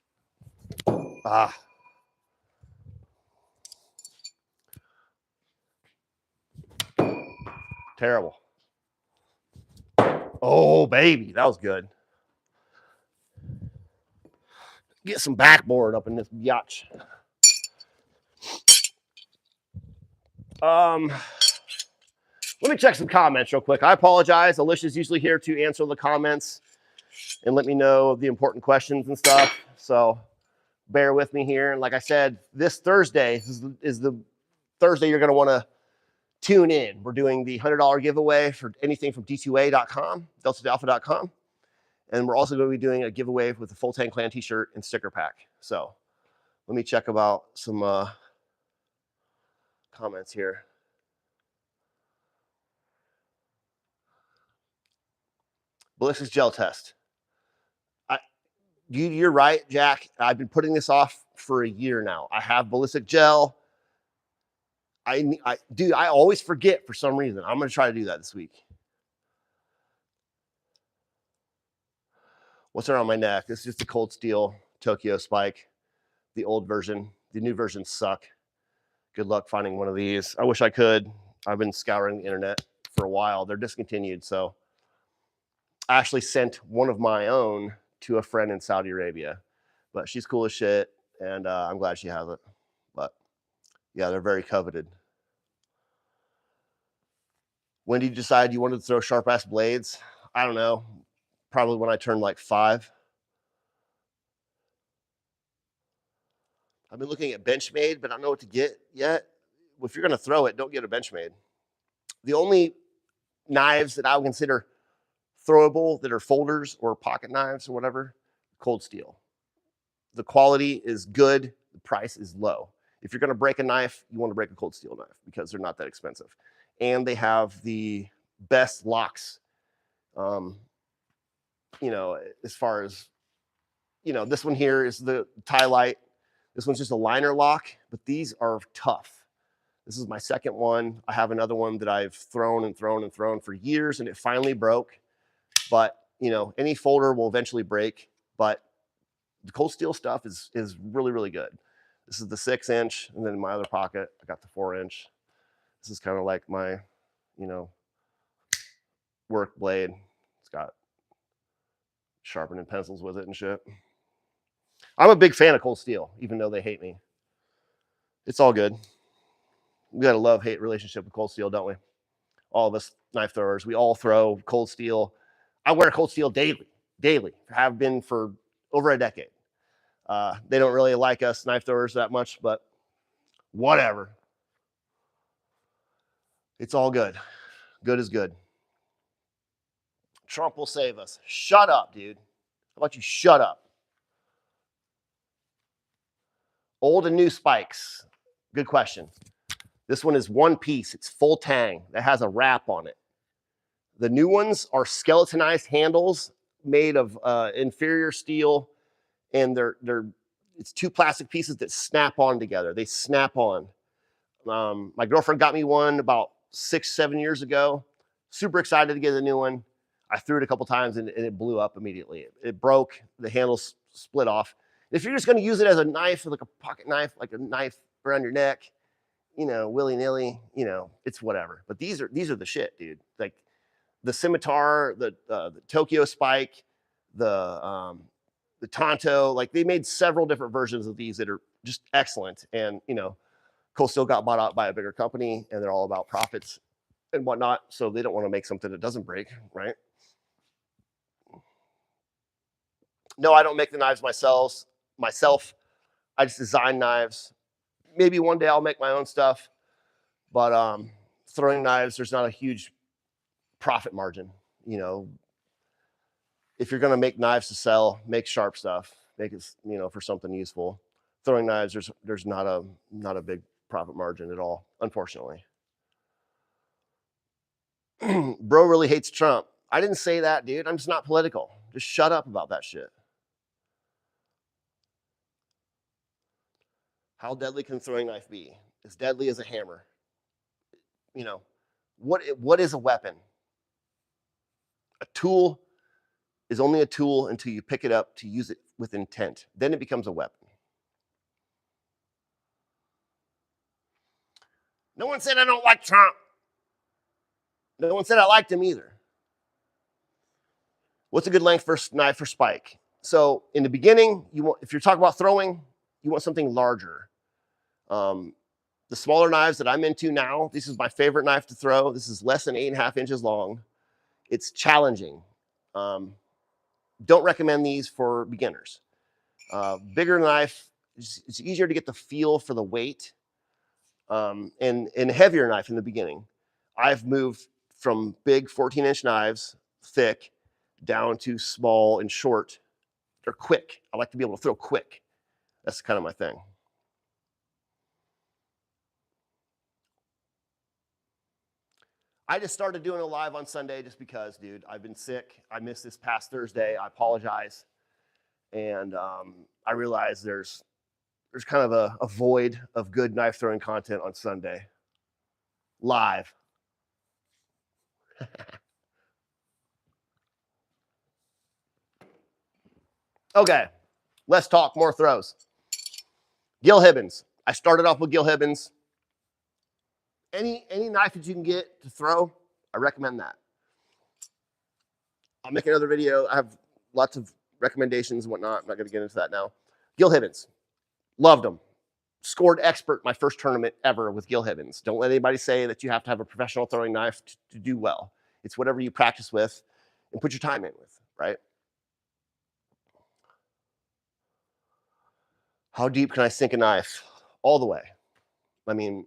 Ah. Terrible. Oh, baby, that was good. Get some backboard up in this biatch. Let me check some comments real quick. I apologize. Alicia's usually here to answer the comments and let me know the important questions and stuff. So bear with me here. And like I said, this Thursday is the Thursday you're going to want to tune in. We're doing the $100 giveaway for anything from D2A.com, delta-alpha.com. And we're also going to be doing a giveaway with the Full Tank Clan t-shirt and sticker pack. So let me check about some comments here. Ballistics gel test. You're right, Jack. I've been putting this off for a year now. I have ballistic gel. Dude, I always forget for some reason. I'm going to try to do that this week. What's around my neck? This is just a cold steel Tokyo spike. The old version. The new versions suck. Good luck finding one of these. I wish I could. I've been scouring the internet for a while. They're discontinued. So I actually sent one of my own to a friend in Saudi Arabia. But she's cool as shit. And I'm glad she has it. But yeah, they're very coveted. When did you decide you wanted to throw sharp ass blades? I don't know. Probably when I turned like 5. I've been looking at Benchmade, but I don't know what to get yet. If you're going to throw it, don't get a Benchmade. The only knives that I would consider throwable that are folders or pocket knives or whatever, cold steel. The quality is good. The price is low. If you're going to break a knife, you want to break a cold steel knife because they're not that expensive. And they have the best locks, you know, as far as, you know, this one here is the tie light. This one's just a liner lock, but these are tough. This is my second one. I have another one that I've thrown and thrown and thrown for years, and it finally broke. But, you know, any folder will eventually break, but the cold steel stuff is really, really good. This is the 6-inch, and then in my other pocket, I got the 4-inch. This is kind of like my, you know, work blade. It's got sharpening pencils with it and shit. I'm a big fan of cold steel, even though they hate me. It's all good. We got a love-hate relationship with cold steel, don't we? All of us knife throwers, we all throw cold steel. I wear cold steel daily. Have been for over a decade. They don't really like us knife throwers that much, but whatever. It's all good. Good is good. Trump will save us. Shut up, dude. How about you shut up? Old and new spikes. Good question. This one is one piece. It's full tang. That has a wrap on it. The new ones are skeletonized handles made of inferior steel, and it's two plastic pieces that snap on together. They snap on. My girlfriend got me one about 6-7 years ago. Super excited to get a new one. I threw it a couple times and it blew up immediately. It broke. The handles split off. If you're just going to use it as a knife, like a pocket knife, like a knife around your neck, you know, willy-nilly, you know, it's whatever. But these are the shit, dude. Like the scimitar, the Tokyo spike, the Tonto, like they made several different versions of these that are just excellent. And, you know, Cole still got bought out by a bigger company and they're all about profits and whatnot. So they don't want to make something that doesn't break, right? No, I don't make the knives myself. I just design knives. Maybe one day I'll make my own stuff, but throwing knives, there's not a huge profit margin. You know, if you're going to make knives to sell, make sharp stuff, make it, you know, for something useful. Throwing knives, there's not a big profit margin at all, unfortunately. Bro really hates Trump. I didn't say that, dude. I'm just not political. Just shut up about that shit. How deadly can a throwing knife be? As deadly as a hammer. You know, what is a weapon? A tool is only a tool until you pick it up to use it with intent. Then it becomes a weapon. No one said I don't like Trump. No one said I liked him either. What's a good length for knife for spike? So in the beginning, if you're talking about throwing, you want something larger. The smaller knives that I'm into now, this is my favorite knife to throw. This is less than 8.5 inches long. It's challenging. Don't recommend these for beginners. Bigger knife, it's easier to get the feel for the weight. And heavier knife in the beginning. I've moved from big 14-inch knives, thick, down to small and short. They're quick. I like to be able to throw quick. That's kind of my thing. I just started doing a live on Sunday just because, dude, I've been sick. I missed this past Thursday. I apologize. And I realized there's kind of a void of good knife throwing content on Sunday. Live. Okay, let's talk more throws. Gil Hibbins. I started off with Gil Hibbins. Any knife that you can get to throw, I recommend that. I'll make another video. I have lots of recommendations and whatnot. I'm not going to get into that now. Gil Hibbins. Loved him. Scored expert my first tournament ever with Gil Hibbins. Don't let anybody say that you have to have a professional throwing knife to do well. It's whatever you practice with and put your time in with, right? How deep can I sink a knife? All the way. I mean,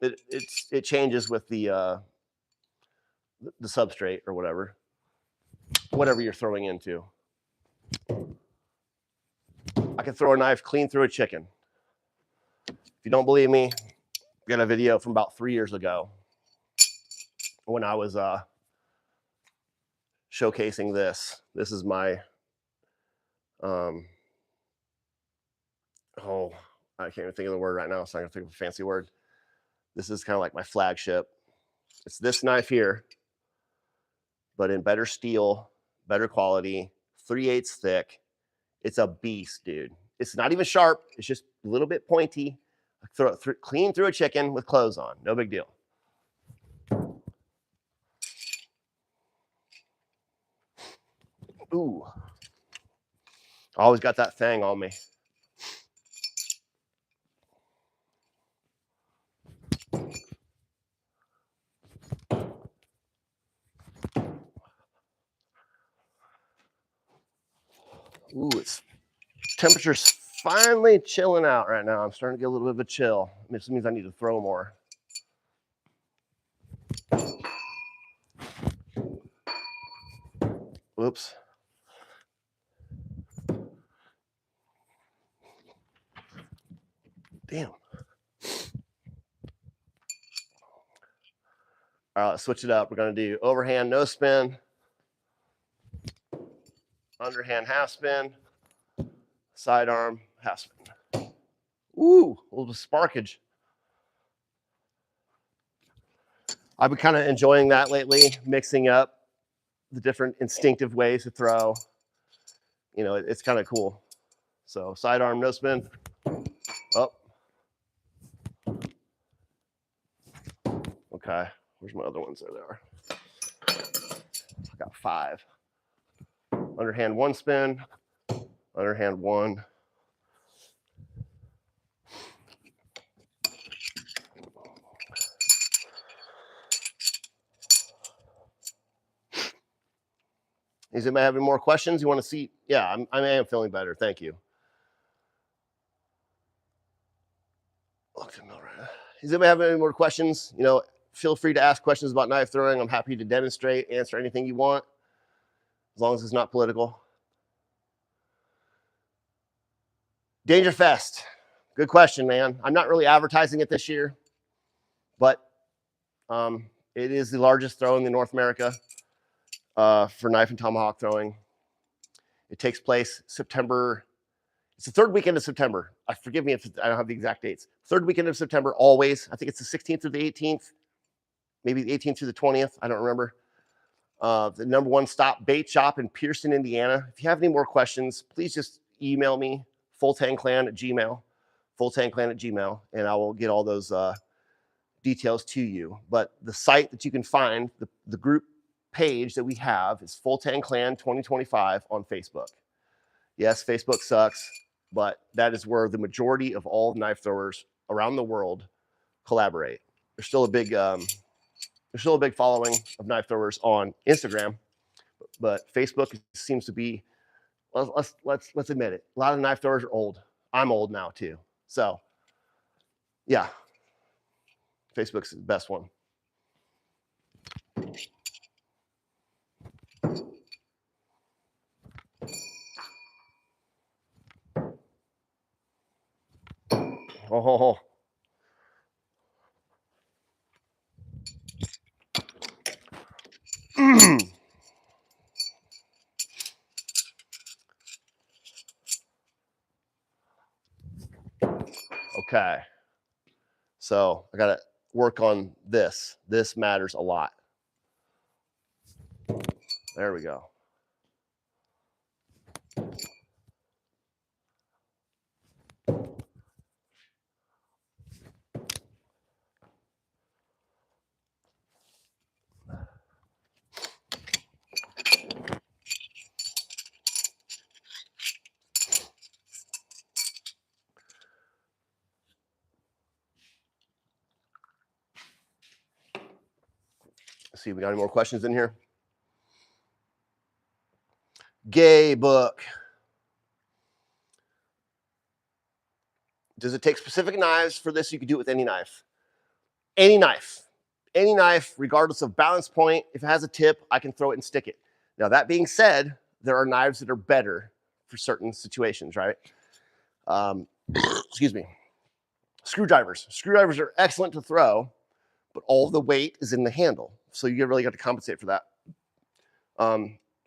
it changes with the substrate or whatever you're throwing into. I can throw a knife clean through a chicken. If you don't believe me, I got a video from about 3 years ago when I was showcasing this. This is my, I can't even think of the word right now, so I'm gonna think of a fancy word. This is kind of like my flagship. It's this knife here, but in better steel, better quality, 3/8 thick. It's a beast, dude. It's not even sharp. It's just a little bit pointy. Throw it clean through a chicken with clothes on. No big deal. Ooh. I always got that thing on me. Ooh, temperature's finally chilling out right now. I'm starting to get a little bit of a chill. This means I need to throw more. Whoops. Damn. All right, let's switch it up. We're going to do overhand, no spin, underhand, half spin, sidearm, half spin. Ooh, a little sparkage. I've been kind of enjoying that lately, mixing up the different instinctive ways to throw. You know, it's kind of cool. So sidearm, no spin. Oh. Okay, where's my other ones? There they are. I got 5. Underhand, 1 spin. Underhand, 1. Does anybody have any more questions? You want to see? Yeah, I am feeling better. Thank you. Does anybody have any more questions? You know, feel free to ask questions about knife throwing. I'm happy to demonstrate, answer anything you want, as long as it's not political. Danger Fest. Good question, man. I'm not really advertising it this year, but it is the largest throw in North America for knife and tomahawk throwing. It takes place September. It's the 3rd weekend of September. Forgive me if I don't have the exact dates. 3rd weekend of September, always. I think it's the 16th through the 18th, maybe the 18th through the 20th. I don't remember. The #1 stop bait shop in Pearson, Indiana. If you have any more questions, please just email me, fulltangclan@gmail, fulltangclan@gmail, and I will get all those details to you. But the site that you can find, the group page that we have is Full Tang Clan 2025 on Facebook. Yes, Facebook sucks, but that is where the majority of all knife throwers around the world collaborate. There's still a big following of knife throwers on Instagram, but Facebook seems to be, let's admit it, a lot of knife throwers are old. I'm old now too. So yeah, Facebook's the best one. Oh. Okay. So I got to work on this. This matters a lot. There we go. Let's see if we got any more questions in here. Gay book. Does it take specific knives for this? You could do it with any knife. Any knife. Any knife, regardless of balance point. If it has a tip, I can throw it and stick it. Now, that being said, there are knives that are better for certain situations, right? Excuse me. Screwdrivers. Screwdrivers are excellent to throw, but all the weight is in the handle. So you really got to compensate for that.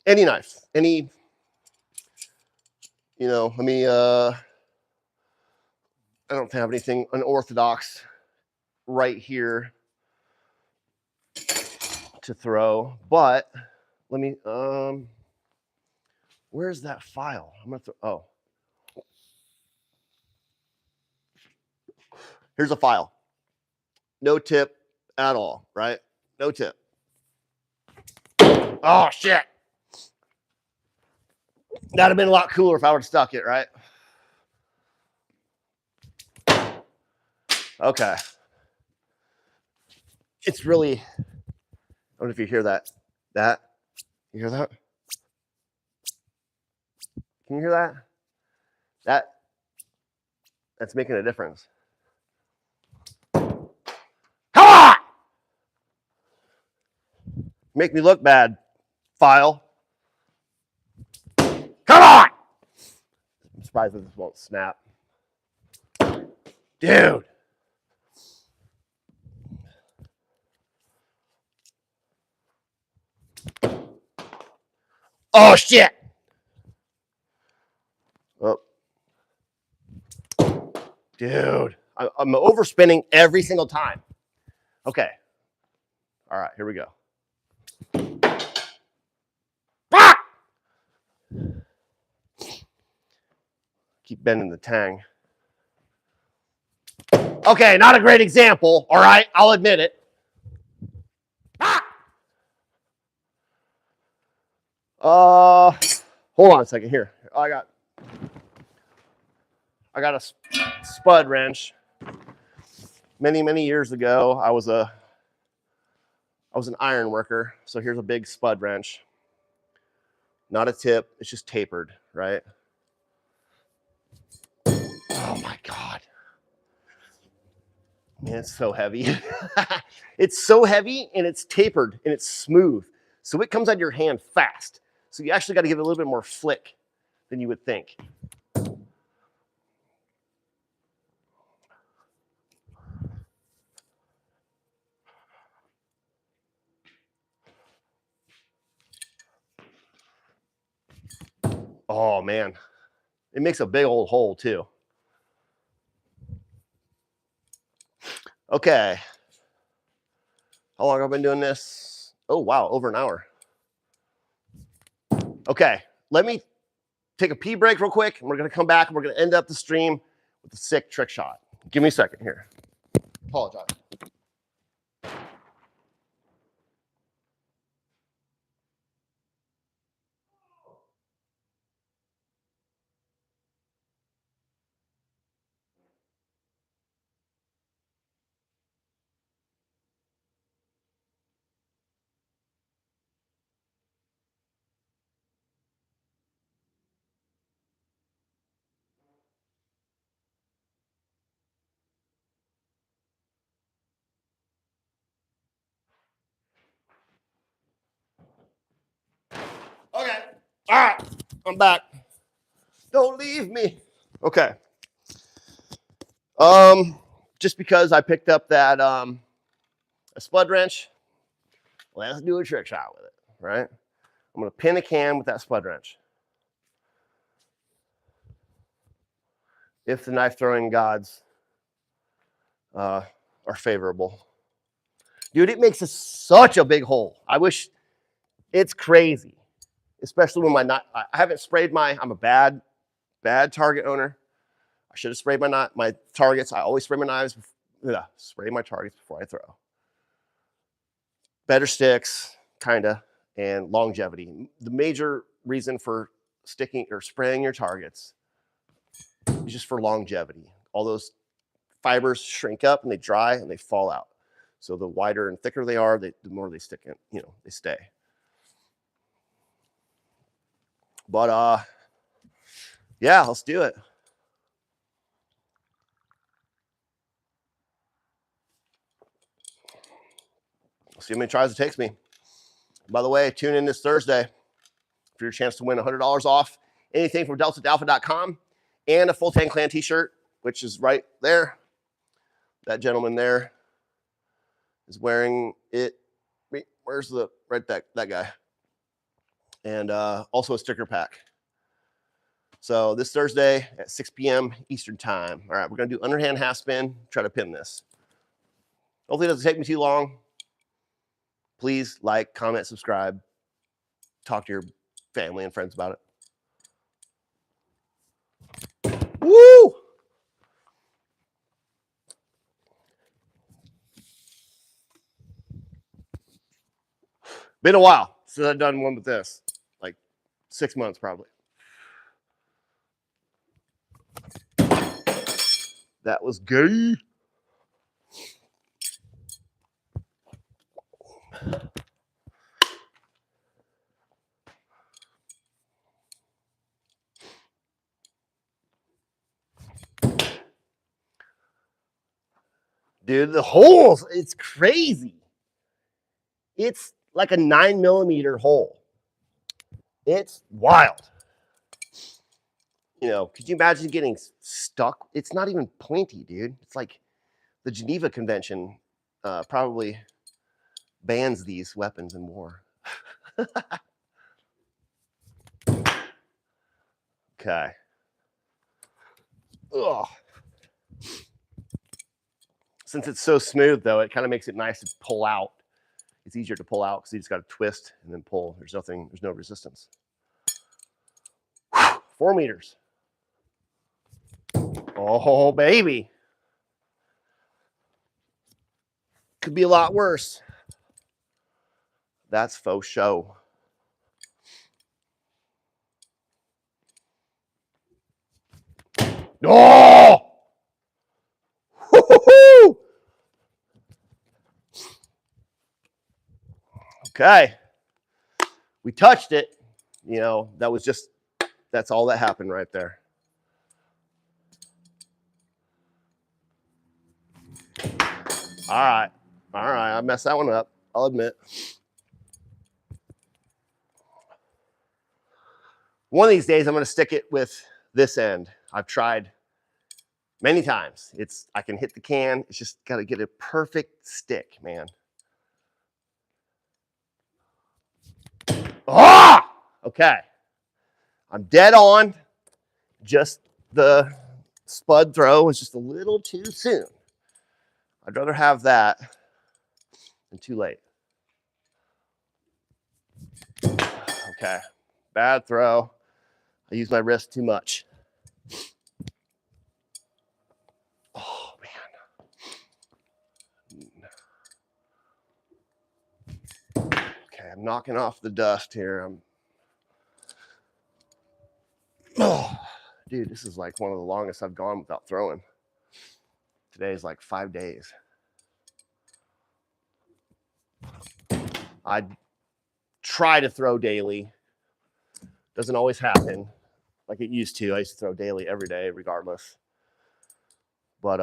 Any knife, any, you know, let me, I don't have anything unorthodox right here to throw, but let me, where's that file? I'm going to throw, oh. Here's a file. No tip at all, right? No tip. Oh, shit. That'd have been a lot cooler if I would have stuck it, right? Okay. It's really, I don't know if you hear that. You hear that? Can you hear that? That's making a difference. Come on! Make me look bad, file. surprised that this won't snap. Dude. Oh, shit. Oh. Dude. I'm overspinning every single time. Okay. All right, here we go. Ah! Keep bending the tang. Okay, not a great example. All right, I'll admit it. Ah! Hold on a second here. I got a spud wrench. Many years ago, I was an iron worker. So here's a big spud wrench. Not a tip, it's just tapered, right? Oh my God. Man, it's so heavy. It's so heavy and it's tapered and it's smooth. So it comes out of your hand fast. So you actually got to give it a little bit more flick than you would think. Oh man, it makes a big old hole too. Okay. How long have I been doing this? Oh wow, over an hour. Okay, let me take a pee break real quick, and we're gonna come back and we're gonna end up the stream with a sick trick shot. Give me a second here. Apologize. Okay. All right. I'm back. Don't leave me. Okay. Just because I picked up that a spud wrench, let's do a trick shot with it, right? I'm gonna pin a can with that spud wrench. If the knife throwing gods are favorable. Dude, it makes such a big hole. I wish, it's crazy. Especially when I haven't sprayed I'm a bad target owner. I should have sprayed my targets. I always spray my knives, spray my targets before I throw. Better sticks, kinda, and longevity. The major reason for sticking or spraying your targets is just for longevity. All those fibers shrink up and they dry and they fall out. So the wider and thicker they are, the more they stick in, they stay. But yeah, let's do it. See how many tries it takes me. By the way, tune in this Thursday for your chance to win $100 off anything from delta-alpha.com and a Full Tank Clan t-shirt, which is right there. That gentleman there is wearing it. Where's that guy? And also a sticker pack. So this Thursday at 6 p.m. Eastern time. All right, we're going to do underhand half spin, try to pin this. Hopefully it doesn't take me too long. Please like, comment, subscribe. Talk to your family and friends about it. Woo! Been a while since I've done one with this. Like 6 months probably. That was gay. Dude, the holes, it's crazy. It's like a 9mm hole. It's wild. You know, could you imagine getting stuck? It's not even pointy, dude. It's like the Geneva Convention probably bans these weapons in war. Okay. Ugh. Since it's so smooth, though, it kind of makes it nice to pull out. It's easier to pull out because you just got to twist and then pull. There's no resistance. 4 meters. Oh, baby. Could be a lot worse. That's faux show. Oh! Woo-hoo-hoo! Okay. We touched it. You know, that's all that happened right there. All right. I messed that one up. I'll admit. One of these days, I'm going to stick it with this end. I've tried many times. I can hit the can. It's just got to get a perfect stick, man. Ah! Okay. I'm dead on. Just the spud throw was just a little too soon. I'd rather have that than too late. Okay. Bad throw. I use my wrist too much. Oh, man. Okay, I'm knocking off the dust here. Oh, dude, this is like one of the longest I've gone without throwing. Today is like 5 days. I try to throw daily. Doesn't always happen like it used to. I used to throw daily every day, regardless. But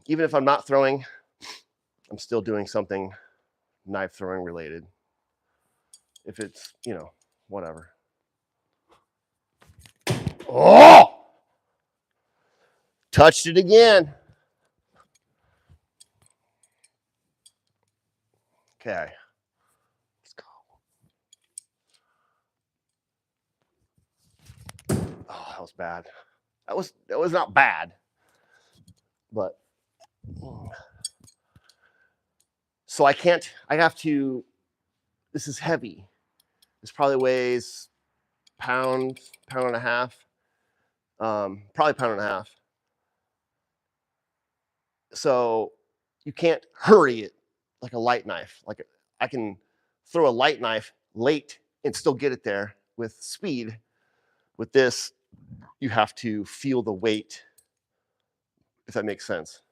even if I'm not throwing, I'm still doing something knife throwing related. If it's, you know, whatever. Oh! Touched it again. Okay. Let's go. Oh, that was bad. That was not bad. But so I have to, this is heavy. This probably weighs pound and a half. Probably pound and a half. So you can't hurry it like a light knife. Like I can throw a light knife late and still get it there with speed. With this, you have to feel the weight, if that makes sense.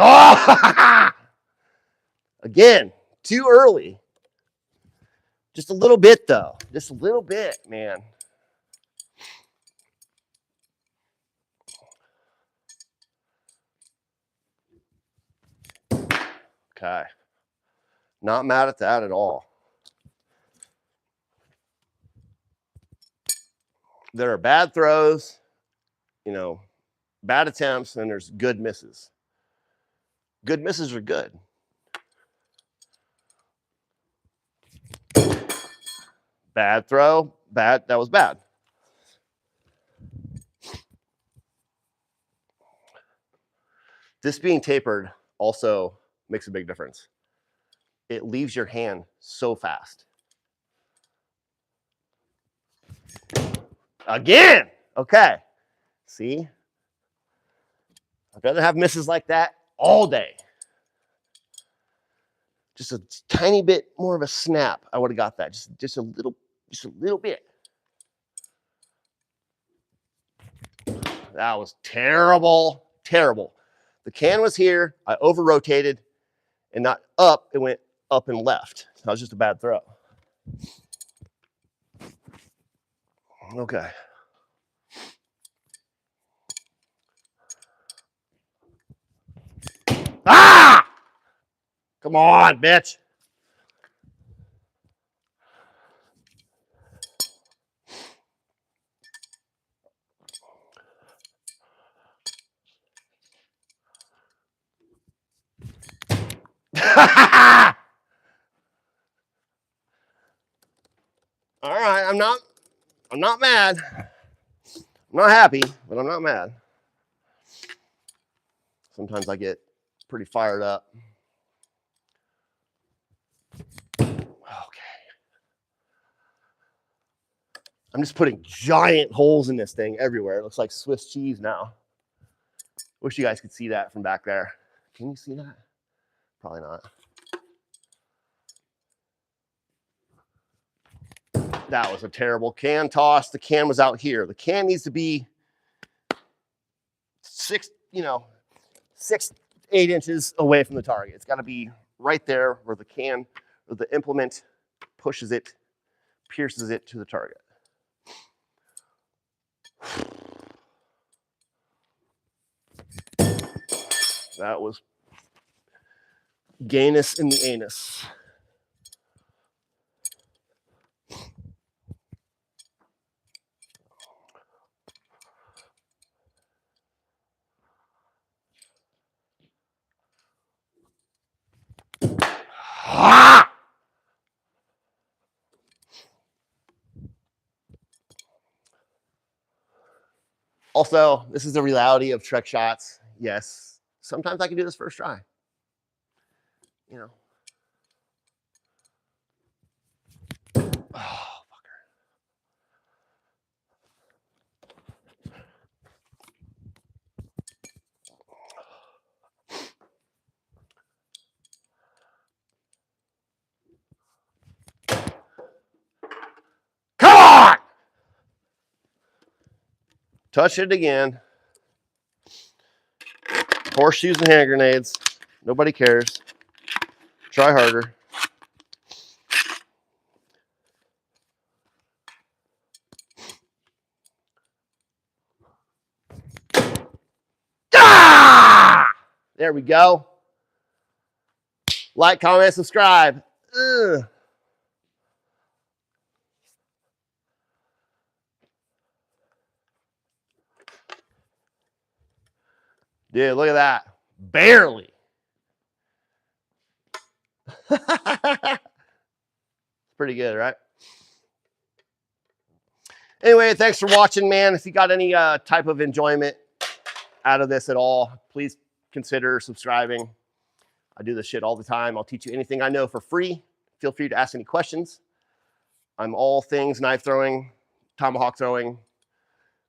Oh! Again, too early. Just a little bit, though. Just a little bit, man. Okay. Not mad at that at all. There are bad throws, you know, bad attempts, and there's good misses. Good misses are good. Bad throw, bad, that was bad. This being tapered also makes a big difference. It leaves your hand so fast. Again! Okay. See? I'd rather have misses like that all day. Just a tiny bit more of a snap, I would have got that. Just a little bit. That was terrible, terrible. The can was here, I over-rotated, and not up, it went up and left. That was just a bad throw. Okay. Ah! Come on, bitch. All right, I'm not mad. I'm not happy, but I'm not mad. Sometimes I get pretty fired up. Okay. I'm just putting giant holes in this thing everywhere. It looks like Swiss cheese now. Wish you guys could see that from back there. Can you see that? Probably not. That was a terrible can toss. The can was out here. The can needs to be 8 inches away from the target. It's got to be right there where the can or the implement pushes it, pierces it to the target. That was gayness in the anus. Ah! Also, this is the reality of Trek shots. Yes, sometimes I can do this first try. You know. Oh, fucker. Come on! Touch it again. Horseshoes and hand grenades. Nobody cares. Try harder. Ah! There we go. Like, comment, subscribe. Ugh. Dude, look at that. Barely. Pretty good, right? Anyway, thanks for watching, man. If you got any type of enjoyment out of this at all, please consider subscribing. I do this shit all the time. I'll teach you anything I know for free. Feel free to ask any questions. I'm all things knife throwing, tomahawk throwing.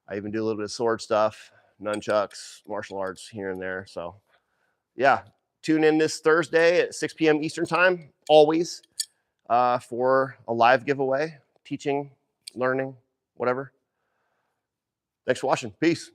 I even do a little bit of sword stuff, nunchucks, martial arts here and there. So yeah, tune in this Thursday at 6 p.m. Eastern time, always, for a live giveaway, teaching, learning, whatever. Thanks for watching. Peace.